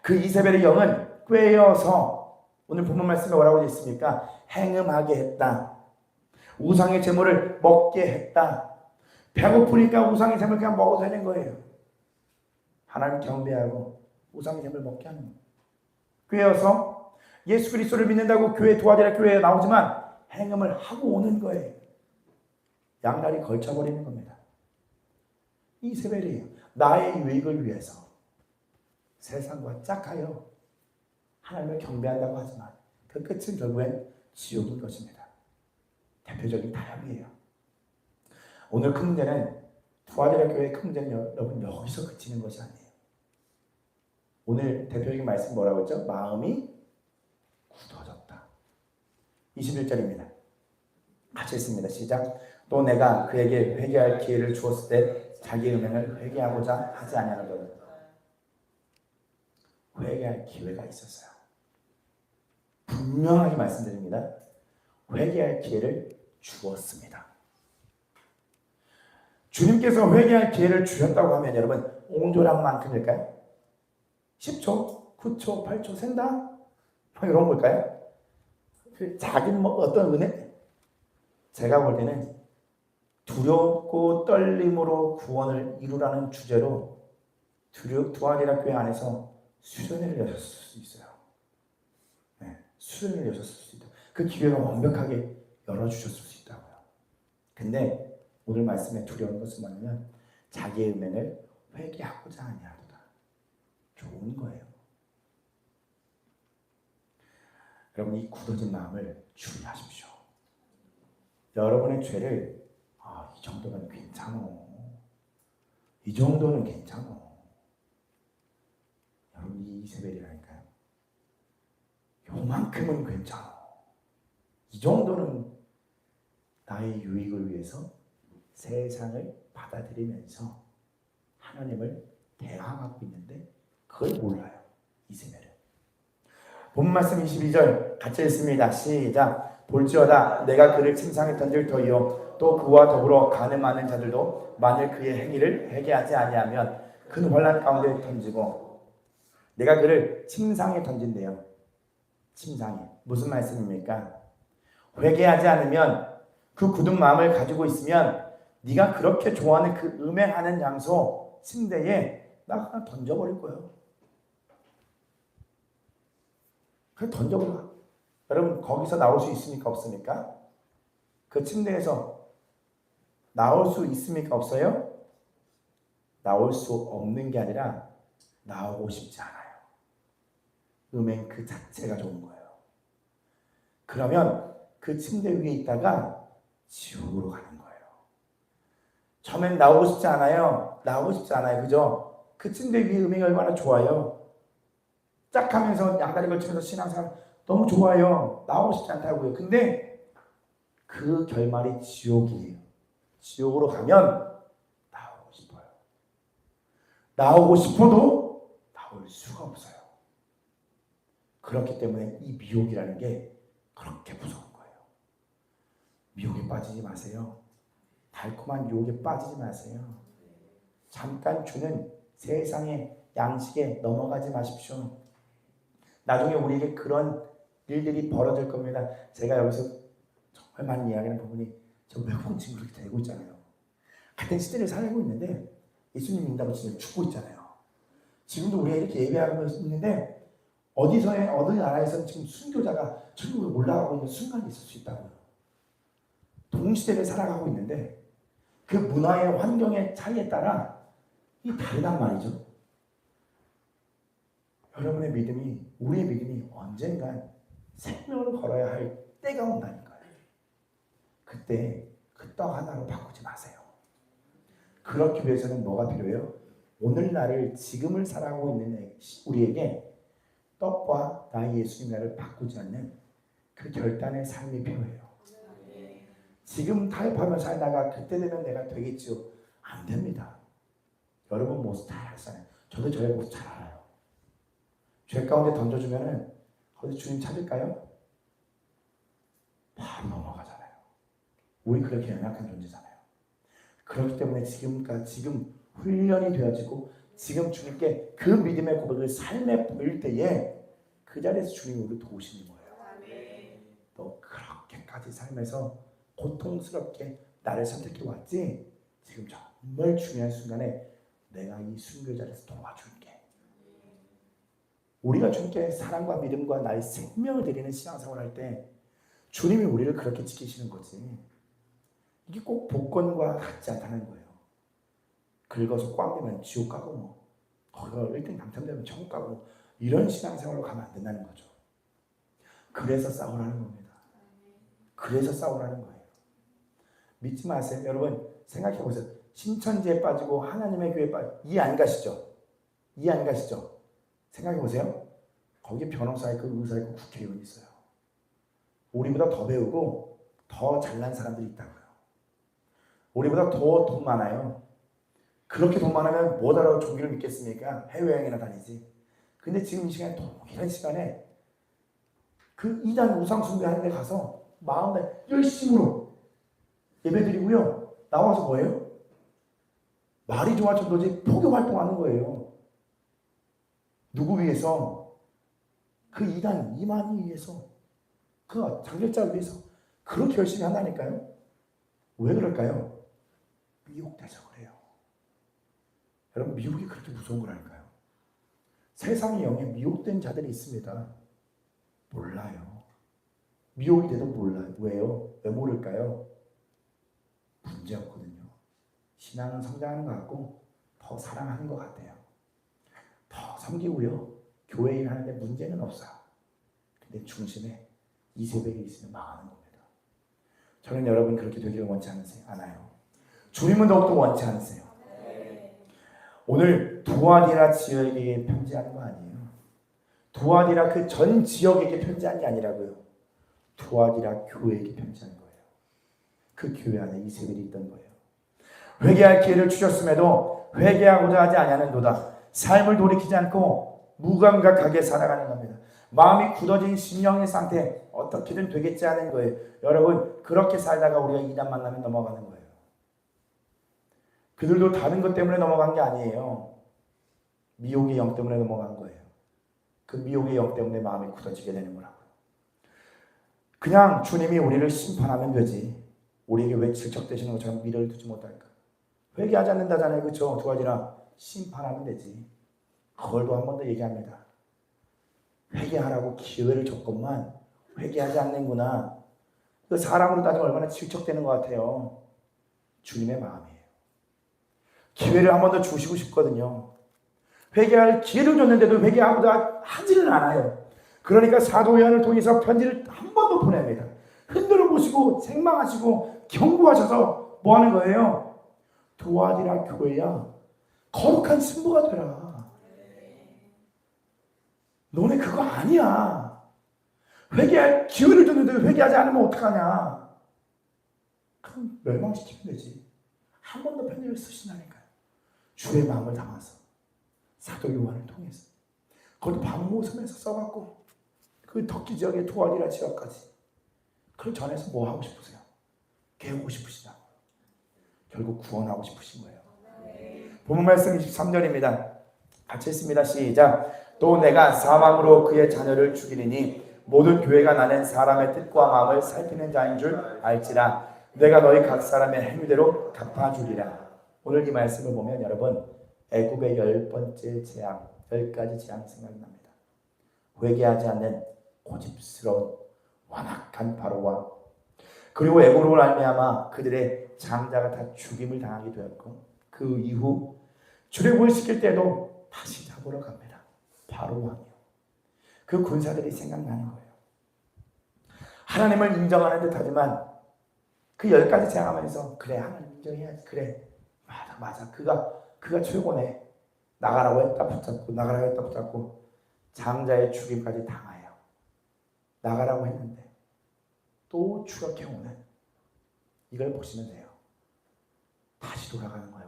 Speaker 1: 그 이세벨의 영은 꿰어서 오늘 본문 말씀에 뭐라고 되어 있습니까? 행음하게 했다. 우상의 제물을 먹게 했다. 배고프니까 우상의 제물 그냥 먹어도 되는 거예요. 하나님 경배하고 우상의 제물 먹게 하는 거예요. 꿰어서 예수 그리스도를 믿는다고 교회 도와드려 교회에 나오지만 행음을 하고 오는 거예요. 양다리 걸쳐버리는 겁니다. 이세벨이에요. 나의 유익을 위해서 세상과 짝하여 하나님을 경배한다고 하지만 그 끝은 결국엔 지옥인 것입니다. 대표적인 타협이에요. 오늘 큰 문제는 두아디라 교회의 큰 문제는 여러분 여기서 그치는 것이 아니에요. 오늘 대표적인 말씀 뭐라고 했죠? 마음이 굳어졌다. 21절입니다. 같이 읽습니다. 시작. 또 내가 그에게 회개할 기회를 주었을 때 자기 음행을 회개하고자 하지 아니하노라. 회개할 기회가 있었어요. 분명하게 말씀드립니다. 회개할 기회를 주었습니다. 주님께서 회개할 기회를 주셨다고 하면 여러분 옹졸한 만큼일까요? 10초, 9초, 8초 센다? 이런 걸까요? 작은 어떤 은혜? 제가 볼 때는 두렵고 떨림으로 구원을 이루라는 주제로 두아디라 교회 안에서 수련회를 여셨을 수 있어요. 네, 수련회를 여셨을 수 있다. 그 기회가 완벽하게 열어주셨을 수 있다고요. 근데 오늘 말씀에 두려운 것은 뭐냐면 자기의 음행을 회개하고자 하냐도다. 좋은 거예요. 여러분 이 굳어진 마음을 주의하십시오. 여러분의 죄를 이 정도면 괜찮어. 이 정도는 괜찮아. 여러분 이 이세벨이라니까요. 요만큼은 괜찮아. 이 정도는 나의 유익을 위해서 세상을 받아들이면서 하나님을 대항하고 있는데 그걸 몰라요. 이세벨은. 본 말씀 22절 같이 읽습니다. 시작. 볼지어다 내가 그를 침상에 던질 터이요 또 그와 더불어 가늠하는 자들도 만일 그의 행위를 회개하지 아니하면 큰 환난 가운데 던지고 내가 그를 침상에 던진대요. 침상에. 무슨 말씀입니까? 회개하지 않으면 그 굳은 마음을 가지고 있으면 네가 그렇게 좋아하는 그 음행하는 장소 침대에 나 그냥 던져버릴 거예요. 그냥 던져버려. 여러분 거기서 나올 수 있습니까? 없습니까? 그 침대에서 나올 수 있습니까? 없어요? 나올 수 없는 게 아니라 나오고 싶지 않아요. 음행 그 자체가 좋은 거예요. 그러면 그 침대 위에 있다가 지옥으로 가는 거예요. 처음엔 나오고 싶지 않아요. 나오고 싶지 않아요. 그죠? 그 침대 위에 음행이 얼마나 좋아요. 짝 하면서 양다리 걸치면서 신앙생활 너무 좋아요. 나오고 싶지 않다고요. 근데 그 결말이 지옥이에요. 지옥으로 가면 나오고 싶어요. 나오고 싶어도 나올 수가 없어요. 그렇기 때문에 이 미혹이라는 게 그렇게 무서운 거예요. 미혹에 빠지지 마세요. 달콤한 유혹에 빠지지 마세요. 잠깐 주는 세상의 양식에 넘어가지 마십시오. 나중에 우리에게 그런 일들이 벌어질 겁니다. 제가 여기서 정말 많은 이야기하는 부분이 저 외국인 지금 그렇게 되고 있잖아요. 같은 시대를 살고 있는데 예수님 믿는다고 지금 죽고 있잖아요. 지금도 우리가 이렇게 예배하고 있는데 어디서의 어느 나라에서는 지금 순교자가 천국에 올라가고 있는 순간이 있을 수 있다고요. 동시대를 살아가고 있는데 그 문화의 환경의 차이에 따라 이 다르단 말이죠. 여러분의 믿음이 우리의 믿음이 언젠간 생명을 걸어야 할 때가 온다니까요. 그때 그 떡 하나로 바꾸지 마세요. 그렇기 위해서는 뭐가 필요해요? 오늘날을 지금을 살아가고 있는 우리에게 떡과 나의 예수님 나를 바꾸지 않는 그 결단의 삶이 필요해요. 지금 타협하며 살다가 그때 되면 내가 되겠지요. 안 됩니다. 여러분 모습 잘 알잖아요. 저도 저의 모습 잘 알아요. 죄 가운데 던져주면은 어디 주님 찾을까요? 바로 넘어가잖아요. 우리 그렇게 연약한 존재잖아요. 그렇기 때문에 지금 훈련이 되어지고 지금 주님께 그 믿음의 고백을 삶에 보일 때에 그 자리에서 주님이 우리를 도우시는 거예요. 너 그렇게까지 삶에서 고통스럽게 나를 선택해 왔지? 지금 정말 중요한 순간에 내가 이 순교자리에서 도와줄게. 우리가 주님께 사랑과 믿음과 나의 생명을 드리는 신앙생활을 할 때 주님이 우리를 그렇게 지키시는 거지. 이게 꼭 복권과 같지 않다는 거예요. 긁어서 꽝 되면 지옥 가고 뭐 거기가 1등 당첨되면 천국 가고 뭐 이런 신앙생활로 가면 안 된다는 거죠. 그래서 싸우라는 겁니다. 그래서 싸우라는 거예요. 믿지 마세요. 여러분 생각해 보세요. 신천지에 빠지고 하나님의 교회에 빠지고 이해 안 가시죠? 이해 안 가시죠? 생각해 보세요. 거기 변호사 있고 의사 있고 국회의원이 있어요. 우리보다 더 배우고 더 잘난 사람들이 있다고요. 우리보다 더 돈 많아요. 그렇게 돈 많으면 뭐하러 종교를 믿겠습니까? 해외여행이나 다니지. 근데 지금 이 시간에 동일한 시간에 그 이단 우상 숭배하는 데 가서 마음에 열심으로 예배드리고요. 나와서 뭐예요? 말이 좋아서 도저히 포교 활동하는 거예요. 누구 위해서? 그 이단 이만희 위해서, 그 장결자 위해서 그렇게 열심히 한다니까요. 왜 그럴까요? 미혹돼서 그래요. 여러분 미혹이 그렇게 무서운 거라니까요. 세상의 영에 미혹된 자들이 있습니다. 몰라요. 미혹이 돼도 몰라요. 왜요? 왜 모를까요? 문제 없거든요. 신앙은 성장하는 것 같고 더 사랑하는 것 같아요. 더 섬기고요. 교회 일 하는데 문제는 없어요. 근데 중심에 이세벨이 있으면 망하는 겁니다. 저는 여러분 그렇게 되기를 원치 않아요. 주님은 더욱더 원치 않으세요. 오늘 두아디라 지역에게 편지하는 거 아니에요. 두아디라 그 전 지역에게 편지한 게 아니라고요. 두아디라 교회에게 편지한 거예요. 그 교회 안에 이세벨이 있던 거예요. 회개할 기회를 주셨음에도 회개하고자 하지 아니하는도다. 삶을 돌이키지 않고 무감각하게 살아가는 겁니다. 마음이 굳어진 심령의 상태, 어떻게든 되겠지 하는 거예요. 여러분, 그렇게 살다가 우리가 이단 만나면 넘어가는 거예요. 그들도 다른 것 때문에 넘어간 게 아니에요. 미혹의 영 때문에 넘어간 거예요. 그 미혹의 영 때문에 마음이 굳어지게 되는 거라고요. 그냥 주님이 우리를 심판하면 되지. 우리에게 왜 질척대시는 것처럼 미련을 두지 못할까? 회개하지 않는다잖아요. 그렇죠? 두 가지나 심판하면 되지. 그걸도 한 번 더 얘기합니다. 회개하라고 기회를 줬건만 회개하지 않는구나. 그 사람으로 따지면 얼마나 질척대는 것 같아요. 주님의 마음이에요. 기회를 한 번 더 주시고 싶거든요. 회개할 기회를 줬는데도 회개하고자 하지는 않아요. 그러니까 사도 요한을 통해서 편지를 한 번 더 보냅니다. 흔들어 보시고 책망하시고 경고하셔서 뭐 하는 거예요? 두아디라 교회야, 거룩한 신부가 되라. 너네 그거 아니야. 회개할 기회를 줬는데 회개하지 않으면 어떡하냐. 그럼 멸망시키면 되지. 한 번 더 편지를 쓰시나니까요. 주의 마음을 담아서 사도 요한을 통해서 그것도 밤모섬에서 써갖고 그 터키 지역의 두아디라 지역까지. 그 전에서 뭐 하고 싶으세요? 깨우고 싶으시다고요. 결국 구원하고 싶으신 거예요. 본문 말씀 23절입니다. 같이 읽습니다. 시작. 또 내가 사망으로 그의 자녀를 죽이리니 모든 교회가 나는 사람의 뜻과 마음을 살피는 자인 줄 알지라. 내가 너희 각 사람의 행위대로 갚아주리라. 오늘 이 말씀을 보면 여러분, 애굽의 10번째 재앙, 10가지 재앙이 생각납니다. 회개하지 않는 고집스러운 완악한 바로와, 그리고 애굽으로 말미암아 그들의 장자가 다 죽임을 당하게 되었고, 그 이후 출애굽을 시킬 때도 다시 잡으러 갑니다. 바로 왕이요. 그 군사들이 생각나는 거예요. 하나님을 인정하는 듯 하지만 그 10가지 재앙하면서 그래, 하나님 인정해야지. 그래, 맞아. 그가 최고네. 나가라고 했다 붙잡고, 나가라고 했다 붙잡고 장자의 죽임까지 당하여 나가라고 했는데 또 추격해오는, 이걸 보시면 돼요. 다시 돌아가는 거예요.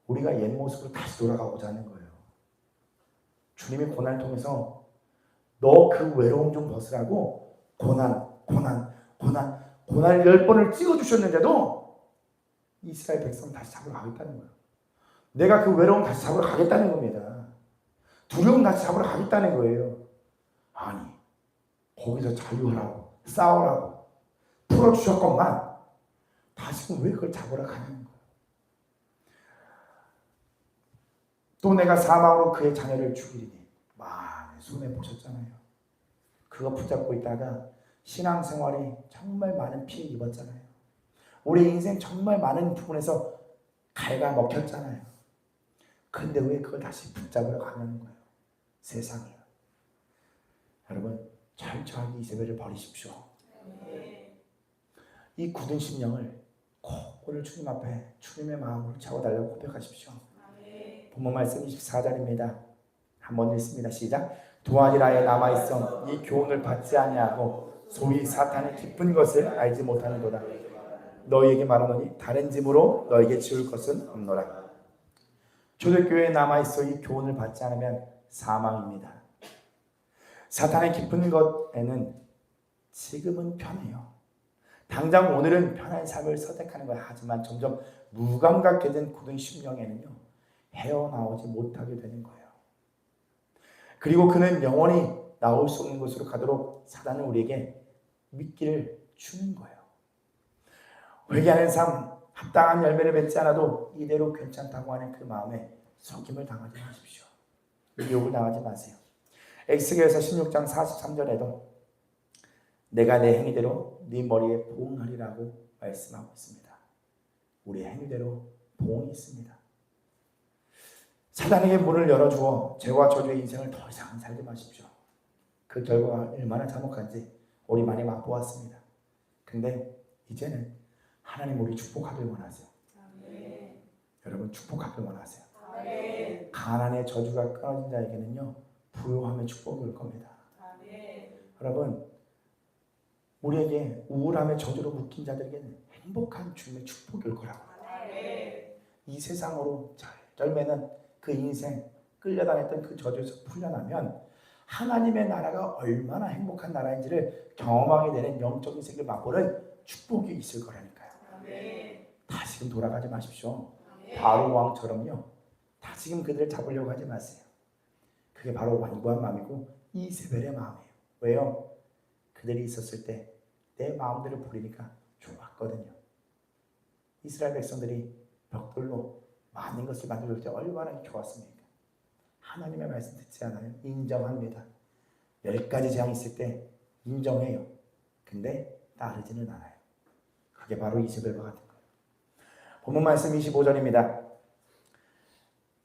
Speaker 1: 우리가 옛 모습으로 다시 돌아가고자 하는 거예요. 주님이 고난을 통해서 너 그 외로움 좀 벗으라고 고난을 10번을 찍어주셨는데도 이스라엘 백성 다시 잡으러 가겠다는 거예요. 내가 그 외로움 다시 잡으러 가겠다는 겁니다. 두려움 다시 잡으러 가겠다는 거예요. 아니, 거기서 자유하라고, 싸우라고 풀어주셨건만 다시금 왜 그걸 잡으러 가냐는 거예요. 또 내가 사망으로 그의 자녀를 죽이리니, 많이 손해보셨잖아요. 그거 붙잡고 있다가 신앙생활이 정말 많은 피해 입었잖아요. 우리 인생 정말 많은 부분에서 갉아먹혔잖아요. 근데 왜 그걸 다시 붙잡으러 가냐는 거예요. 세상을. 여러분, 철저하게 이세벨을 버리십시오. 이 굳은 심령을 꼭 오늘 주님 앞에 주님의 마음으로 채워달라고 고백하십시오. 본문 말씀 24절입니다. 한번 읽습니다. 시작. 두아디라에 남아있어 이 교훈을 받지 아니하고 소위 사탄의 기쁜 것을 알지 못하는도다. 너희에게 말하노니 다른 집으로 너에게 지을 것은 없노라. 초대교회에 남아있어 이 교훈을 받지 않으면 사망입니다. 사탄의 기쁜 것에는 지금은 편해요. 당장 오늘은 편한 삶을 선택하는 거야. 하지만 점점 무감각해진 굳은 심령에는요, 헤어나오지 못하게 되는 거예요. 그리고 그는 영원히 나올 수 없는 곳으로 가도록 사단은 우리에게 미끼를 주는 거예요. 회개하는 삶, 합당한 열매를 맺지 않아도 이대로 괜찮다고 하는 그 마음에 속임을 당하지 마십시오. 유혹을 당하지 마세요. 엑스겔서 16장 43절에도 내가 내 행위대로 네 머리에 보응하리라고 말씀하고 있습니다. 우리의 행위대로 보응이 있습니다. 사단에게 문을 열어주어 죄와 저주의 인생을 더 이상 살지 마십시오. 그 결과가 얼마나 참혹한지 우리 많이 맛보았습니다. 근데 이제는 하나님 우리 축복하길 원하세요.
Speaker 2: 아멘.
Speaker 1: 여러분 축복하길 원하세요.
Speaker 2: 아멘.
Speaker 1: 가난의 저주가 끊어진 자에게는요 부요함의 축복이 올 겁니다.
Speaker 2: 아멘. 여러분
Speaker 1: 우리에게 우울함의 저주로 묶인 자들에게는 행복한 주님의 축복이 올 거라고.
Speaker 2: 아멘.
Speaker 1: 이 세상으로 절매는 그 인생 끌려다녔던 그 저주에서 풀려나면 하나님의 나라가 얼마나 행복한 나라인지를 경험하게 되는 영적인 세계를 맛보는 축복이 있을 거라니까요.
Speaker 2: 아멘.
Speaker 1: 다시금 돌아가지 마십시오.
Speaker 2: 아멘.
Speaker 1: 바로 왕처럼요. 다시금 그들을 잡으려고 하지 마세요. 그게 바로 완고한 마음이고 이세벨의 마음이에요. 왜요? 그들이 있었을 때 내 마음대로 부리니까 좋았거든요. 이스라엘 백성들이 벽돌로 많은 것을 만들어줄 때 얼마나 좋았습니까? 하나님의 말씀 듣지 않아요? 인정합니다. 10가지 재앙이 있을 때 인정해요. 근데 따르지는 않아요. 그게 바로 이세벨과 같은 거예요. 본문 말씀 25절입니다.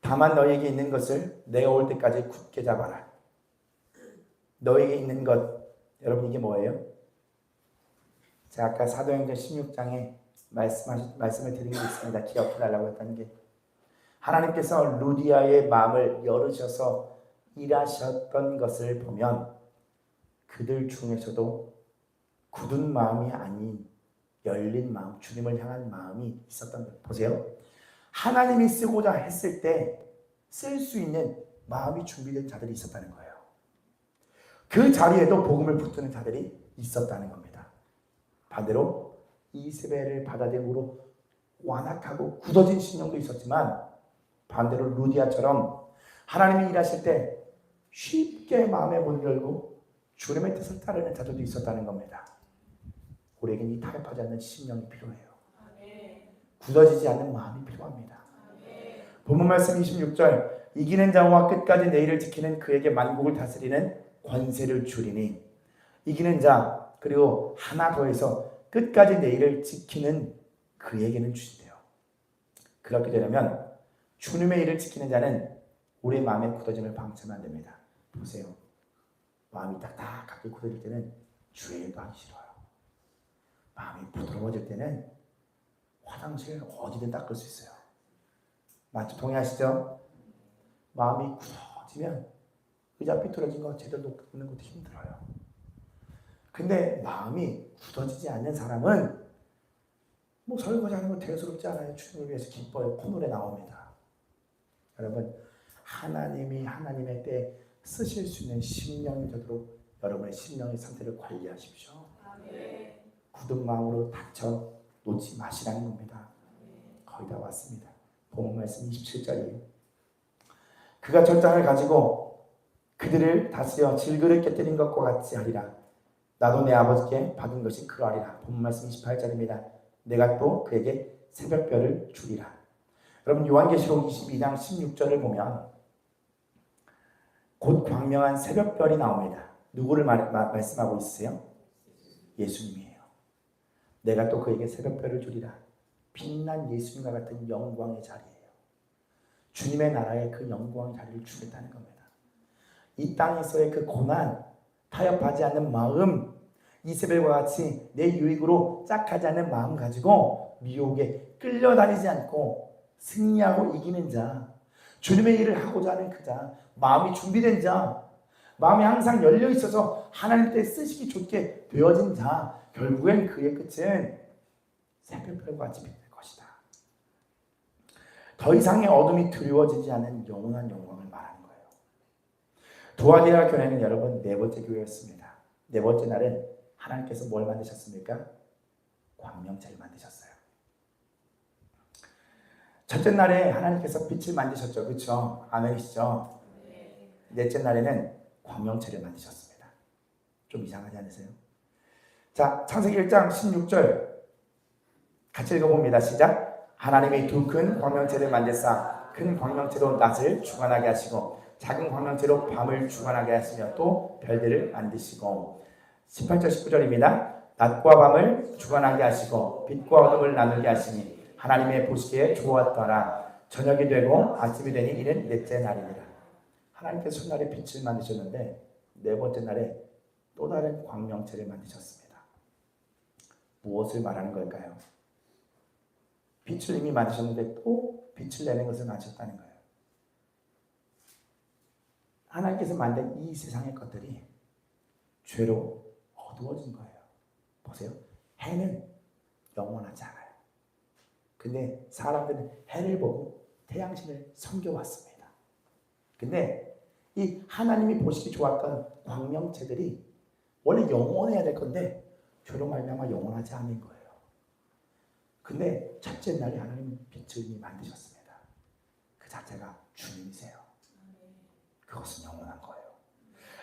Speaker 1: 다만 너에게 있는 것을 내가 올 때까지 굳게 잡아라. 너에게 있는 것, 여러분 이게 뭐예요? 제가 아까 사도행전 16장에 말씀을 드린 게 있습니다. 기억해달라고 했다는 게 하나님께서 루디아의 마음을 열으셔서 일하셨던 것을 보면 그들 중에서도 굳은 마음이 아닌 열린 마음, 주님을 향한 마음이 있었던 거예요. 보세요. 하나님이 쓰고자 했을 때 쓸 수 있는 마음이 준비된 자들이 있었다는 거예요. 그 자리에도 복음을 붙드는 자들이 있었다는 겁니다. 반대로 이세벨을 받아들임으로 완악하고 굳어진 신령도 있었지만 반대로 루디아처럼 하나님이 일하실 때 쉽게 마음의 문을 열고 주님의 뜻을 따르는 자들도 있었다는 겁니다. 우리에게는 이 타협하지 않는 심령이 필요해요. 굳어지지 않는 마음이 필요합니다. 본문 말씀 26절 이기는 자와 끝까지 내 일을 지키는 그에게 만국을 다스리는 권세를 주리니 이기는 자 그리고 하나 더해서 끝까지 내 일을 지키는 그에게는 주신대요. 그렇게 되려면 주님의 일을 지키는 자는 우리의 마음의 굳어짐을 방치하면 안 됩니다. 보세요. 마음이 딱딱하게 굳어질 때는 주의 일도 하기 싫어요. 마음이 부드러워질 때는 화장실 어디든 닦을 수 있어요. 맞죠? 동의하시죠? 마음이 굳어지면 의자 삐뚤어진 거 제대로 놓는 것도 힘들어요. 근데 마음이 굳어지지 않는 사람은 뭐 설거지하는 거 대수롭지 않아요. 주님을 위해서 기뻐요. 콧노래 나옵니다. 여러분 하나님이 하나님의 때에 쓰실 수 있는 심령이 되도록 여러분의 심령의 상태를 관리하십시오.
Speaker 2: 아멘.
Speaker 1: 굳은 마음으로 닫혀 놓지 마시라는 겁니다. 거의 다 왔습니다. 본문 말씀 27절이에요. 그가 절단을 가지고 그들을 다스려 질그릇 깨뜨린 것과 같이 하리라. 나도 내 아버지께 받은 것이 그러하리라. 본문 말씀 28절입니다. 내가 또 그에게 새벽별을 주리라. 여러분 요한계시록 22장 16절을 보면 곧 광명한 새벽별이 나옵니다. 누구를 말씀하고 있으세요? 예수님이에요. 내가 또 그에게 새벽별을 주리라. 빛난 예수님과 같은 영광의 자리예요. 주님의 나라에 그 영광의 자리를 주겠다는 겁니다. 이 땅에서의 그 고난, 타협하지 않는 마음, 이세벨과 같이 내 유익으로 짝하지 않는 마음 가지고 미혹에 끌려다니지 않고 승리하고 이기는 자, 주님의 일을 하고자 하는 그 자, 마음이 준비된 자, 마음이 항상 열려 있어서 하나님 때 쓰시기 좋게 되어진 자, 결국엔 그의 끝은 새벽별과 같이 빛날 것이다. 더 이상의 어둠이 두려워지지 않는 영원한 영광을 말하는 거예요. 도아디아 교회는 여러분 네 번째 교회였습니다. 네 번째 날은 하나님께서 뭘 만드셨습니까? 광명체를 만드셨어요. 첫째 날에 하나님께서 빛을 만드셨죠. 그렇죠? 아멘이시죠? 넷째 날에는 광명체를 만드셨습니다. 좀 이상하지 않으세요? 자, 창세기 1장 16절 같이 읽어봅니다. 시작. 하나님이 두 큰 광명체를 만드사 큰 광명체로 낮을 주관하게 하시고 작은 광명체로 밤을 주관하게 하시며 또 별들을 만드시고 18절 19절입니다. 낮과 밤을 주관하게 하시고 빛과 어둠을 나누게 하시니 하나님의 보시기에 좋았더라. 저녁이 되고 아침이 되니 이는 넷째 날이니라. 하나님께서 첫날에 빛을 만드셨는데 네 번째 날에 또 다른 광명체를 만드셨습니다. 무엇을 말하는 걸까요? 빛을 이미 만드셨는데 또 빛을 내는 것을 만드셨다는 거예요. 하나님께서 만든 이 세상의 것들이 죄로 어두워진 거예요. 보세요. 해는 영원하지 않아요. 근데 사람들은 해를 보고 태양신을 섬겨왔습니다. 근데 이 하나님이 보시기 좋았던 광명체들이 원래 영원해야 될 건데 죄로 말미암아 영원하지 않은 거예요. 근데 첫째 날에 하나님은 빛을 이미 만드셨습니다. 그 자체가 주님이세요. 그것은 영원한 거예요.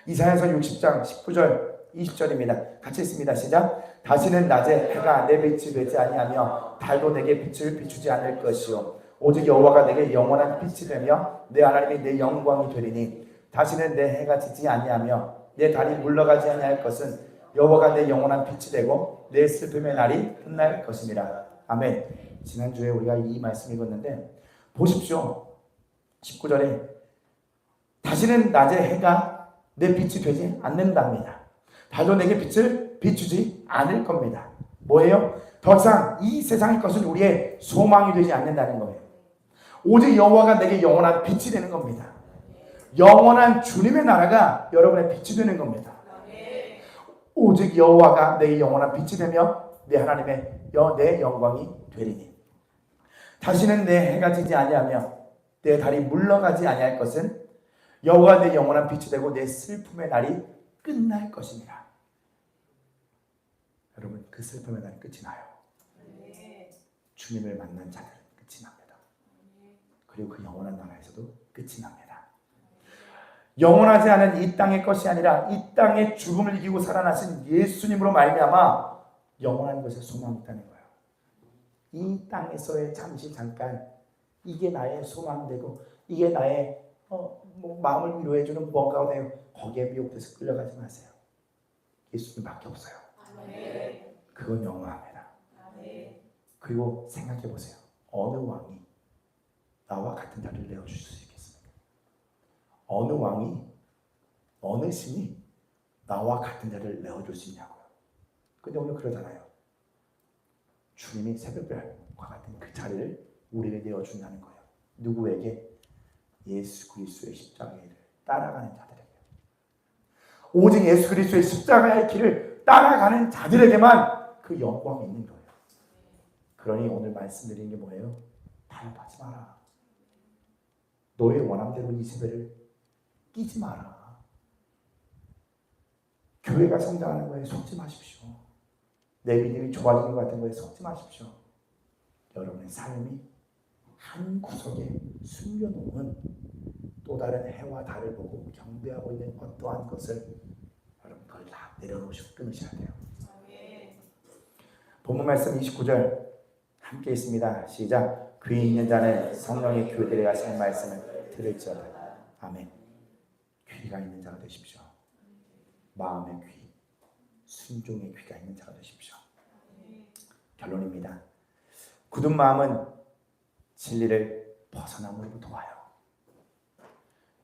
Speaker 1: 이사야서 60장 19절 20절입니다. 같이 읽습니다. 시작. 다시는 낮에 해가 내 빛이 되지 아니하며 달도 내게 빛을 비추지 않을 것이요 오직 여호와가 내게 영원한 빛이 되며 내 하나님이 내 영광이 되리니 다시는 내 해가 지지 아니하며 내 달이 물러가지 아니할 것은 여호와가 내 영원한 빛이 되고 내 슬픔의 날이 끝날 것입니다. 아멘. 지난주에 우리가 이 말씀 읽었는데 보십시오. 19절에 다시는 낮에 해가 내 빛이 되지 않는답니다. 달도 내게 빛을 비추지 않을 겁니다. 뭐예요? 더 이상 이 세상의 것은 우리의 소망이 되지 않는다는 거예요. 오직 여호와가 내게 영원한 빛이 되는 겁니다. 영원한 주님의 나라가 여러분의 빛이 되는 겁니다. 오직 여호와가 내게 영원한 빛이 되며 내 하나님의 내 영광이 되리니 다시는 내 해가 지지 아니하며 내 달이 물러가지 아니할 것은 여호와가 내 영원한 빛이 되고 내 슬픔의 날이 끝날 것입니다. 여러분 그 슬픔의 날이 끝이 나요. 주님을 만난 자들은 끝이 납니다. 그리고 그 영원한 나라에서도 끝이 납니다. 영원하지 않은 이 땅의 것이 아니라 이 땅의 죽음을 이기고 살아나신 예수님으로 말미암아 영원한 것에 소망이 있다는 거예요. 이 땅에서의 잠깐 이게 나의 소망되고 이게 나의 마음을 위로해주는 무언가가 되고 거기에 미혹돼서 끌려가지 마세요. 예수님밖에 없어요. 그건 영원합니다. 그리고 생각해 보세요. 어느 왕이 나와 같은 자리를 내어줄 수 있겠습니까? 어느 왕이 어느 신이 나와 같은 자리를 내어줄 수 있냐고요. 근데 오늘 그러잖아요. 주님이 새벽별과 같은 그 자리를 우리에게 내어준다는 거예요. 누구에게? 예수 그리스도의 십자가의 길을 따라가는 자들에게. 오직 예수 그리스도의 십자가의 길을 따라가는 자들에게만 그 영광이 있는 거예요. 그러니 오늘 말씀드리는 게 뭐예요? 타협하지 마라. 너의 원함대로 이세벨을 끼지 마라. 교회가 성장하는 거에 속지 마십시오. 내 믿음이 좋아지는 것 같은 거에 속지 마십시오. 여러분의 삶이 한 구석에 숨겨놓은 또 다른 해와 달을 보고 경배하고 있는 어떠한 것을 여러분 그걸 다 내려놓으시고 끊으셔야 돼요. 본문 말씀 29절 함께 있습니다. 시작. 귀 있는 자는 성령의 교회들에 가시는 말씀을 들을지어다. 아멘. 귀가 있는 자가 되십시오. 마음의 귀, 순종의 귀가 있는 자가 되십시오. 결론입니다. 굳은 마음은 진리를 벗어남으로부터 와요.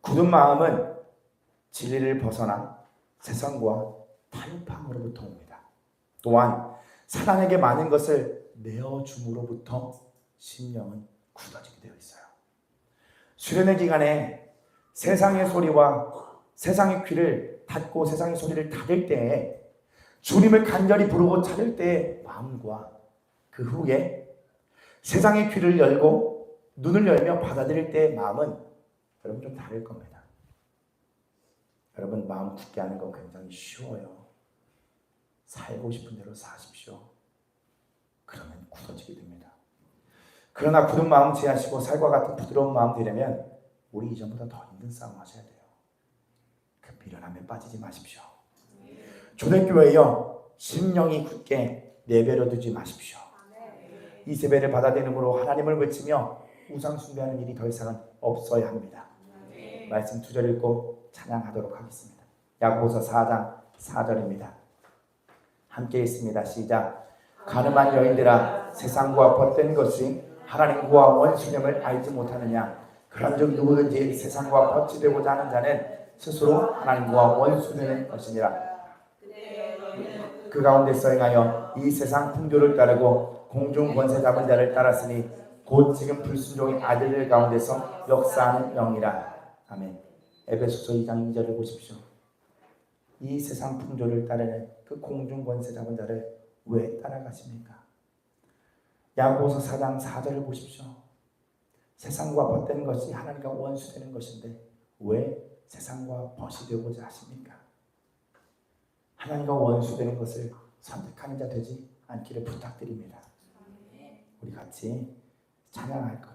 Speaker 1: 굳은 마음은 진리를 벗어나 세상과 타협함으로부터 옵니다. 또한 사단에게 많은 것을 내어줌으로부터 심령은 굳어지게 되어 있어요. 수련의 기간에 세상의 소리와 세상의 귀를 닫고 세상의 소리를 닫을 때에 주님을 간절히 부르고 찾을 때의 마음과 그 후에 세상의 귀를 열고 눈을 열며 받아들일 때의 마음은 여러분 좀 다를 겁니다. 여러분 마음 굳게 하는 건 굉장히 쉬워요. 살고 싶은 대로 사십시오. 그러면 굳어지게 됩니다. 그러나 굳은 마음 제하시고 살과 같은 부드러운 마음 되려면 우리 이전보다 더 힘든 싸움 하셔야 돼요. 그 미련함에 빠지지 마십시오. 초대교회여 심령이 굳게 내버려 두지 마십시오. 이 세배를 받아들임으로 하나님을 외치며 우상 숭배하는 일이 더 이상은 없어야 합니다. 말씀 2절 읽고 찬양하도록 하겠습니다. 야고보서 4장 4절입니다. 함께 있습니다. 시작. 가늠한 여인들아, 세상과 벗된 것이 하나님과 원수됨을 알지 못하느냐? 그런즉 누구든지 세상과 벗이 되고자 하는 자는 스스로 하나님과 원수되는 것이니라. 그 가운데서 행하여 이 세상 풍조를 따르고 공중 권세 잡은 자를 따랐으니 곧 지금 불순종의 아들들 가운데서 역사하는 영이라. 아멘. 에베소서 2장 2절을 보십시오. 이 세상 풍조를 따르는 그 공중 권세 잡은 자를 왜 따라가십니까? 야고보서 4장 4절을 보십시오. 세상과 벗된 것이 하나님과 원수되는 것인데 왜 세상과 벗이 되고자 하십니까? 하나님과 원수되는 것을 선택하는 자 되지 않기를 부탁드립니다. 우리 같이 찬양할 것.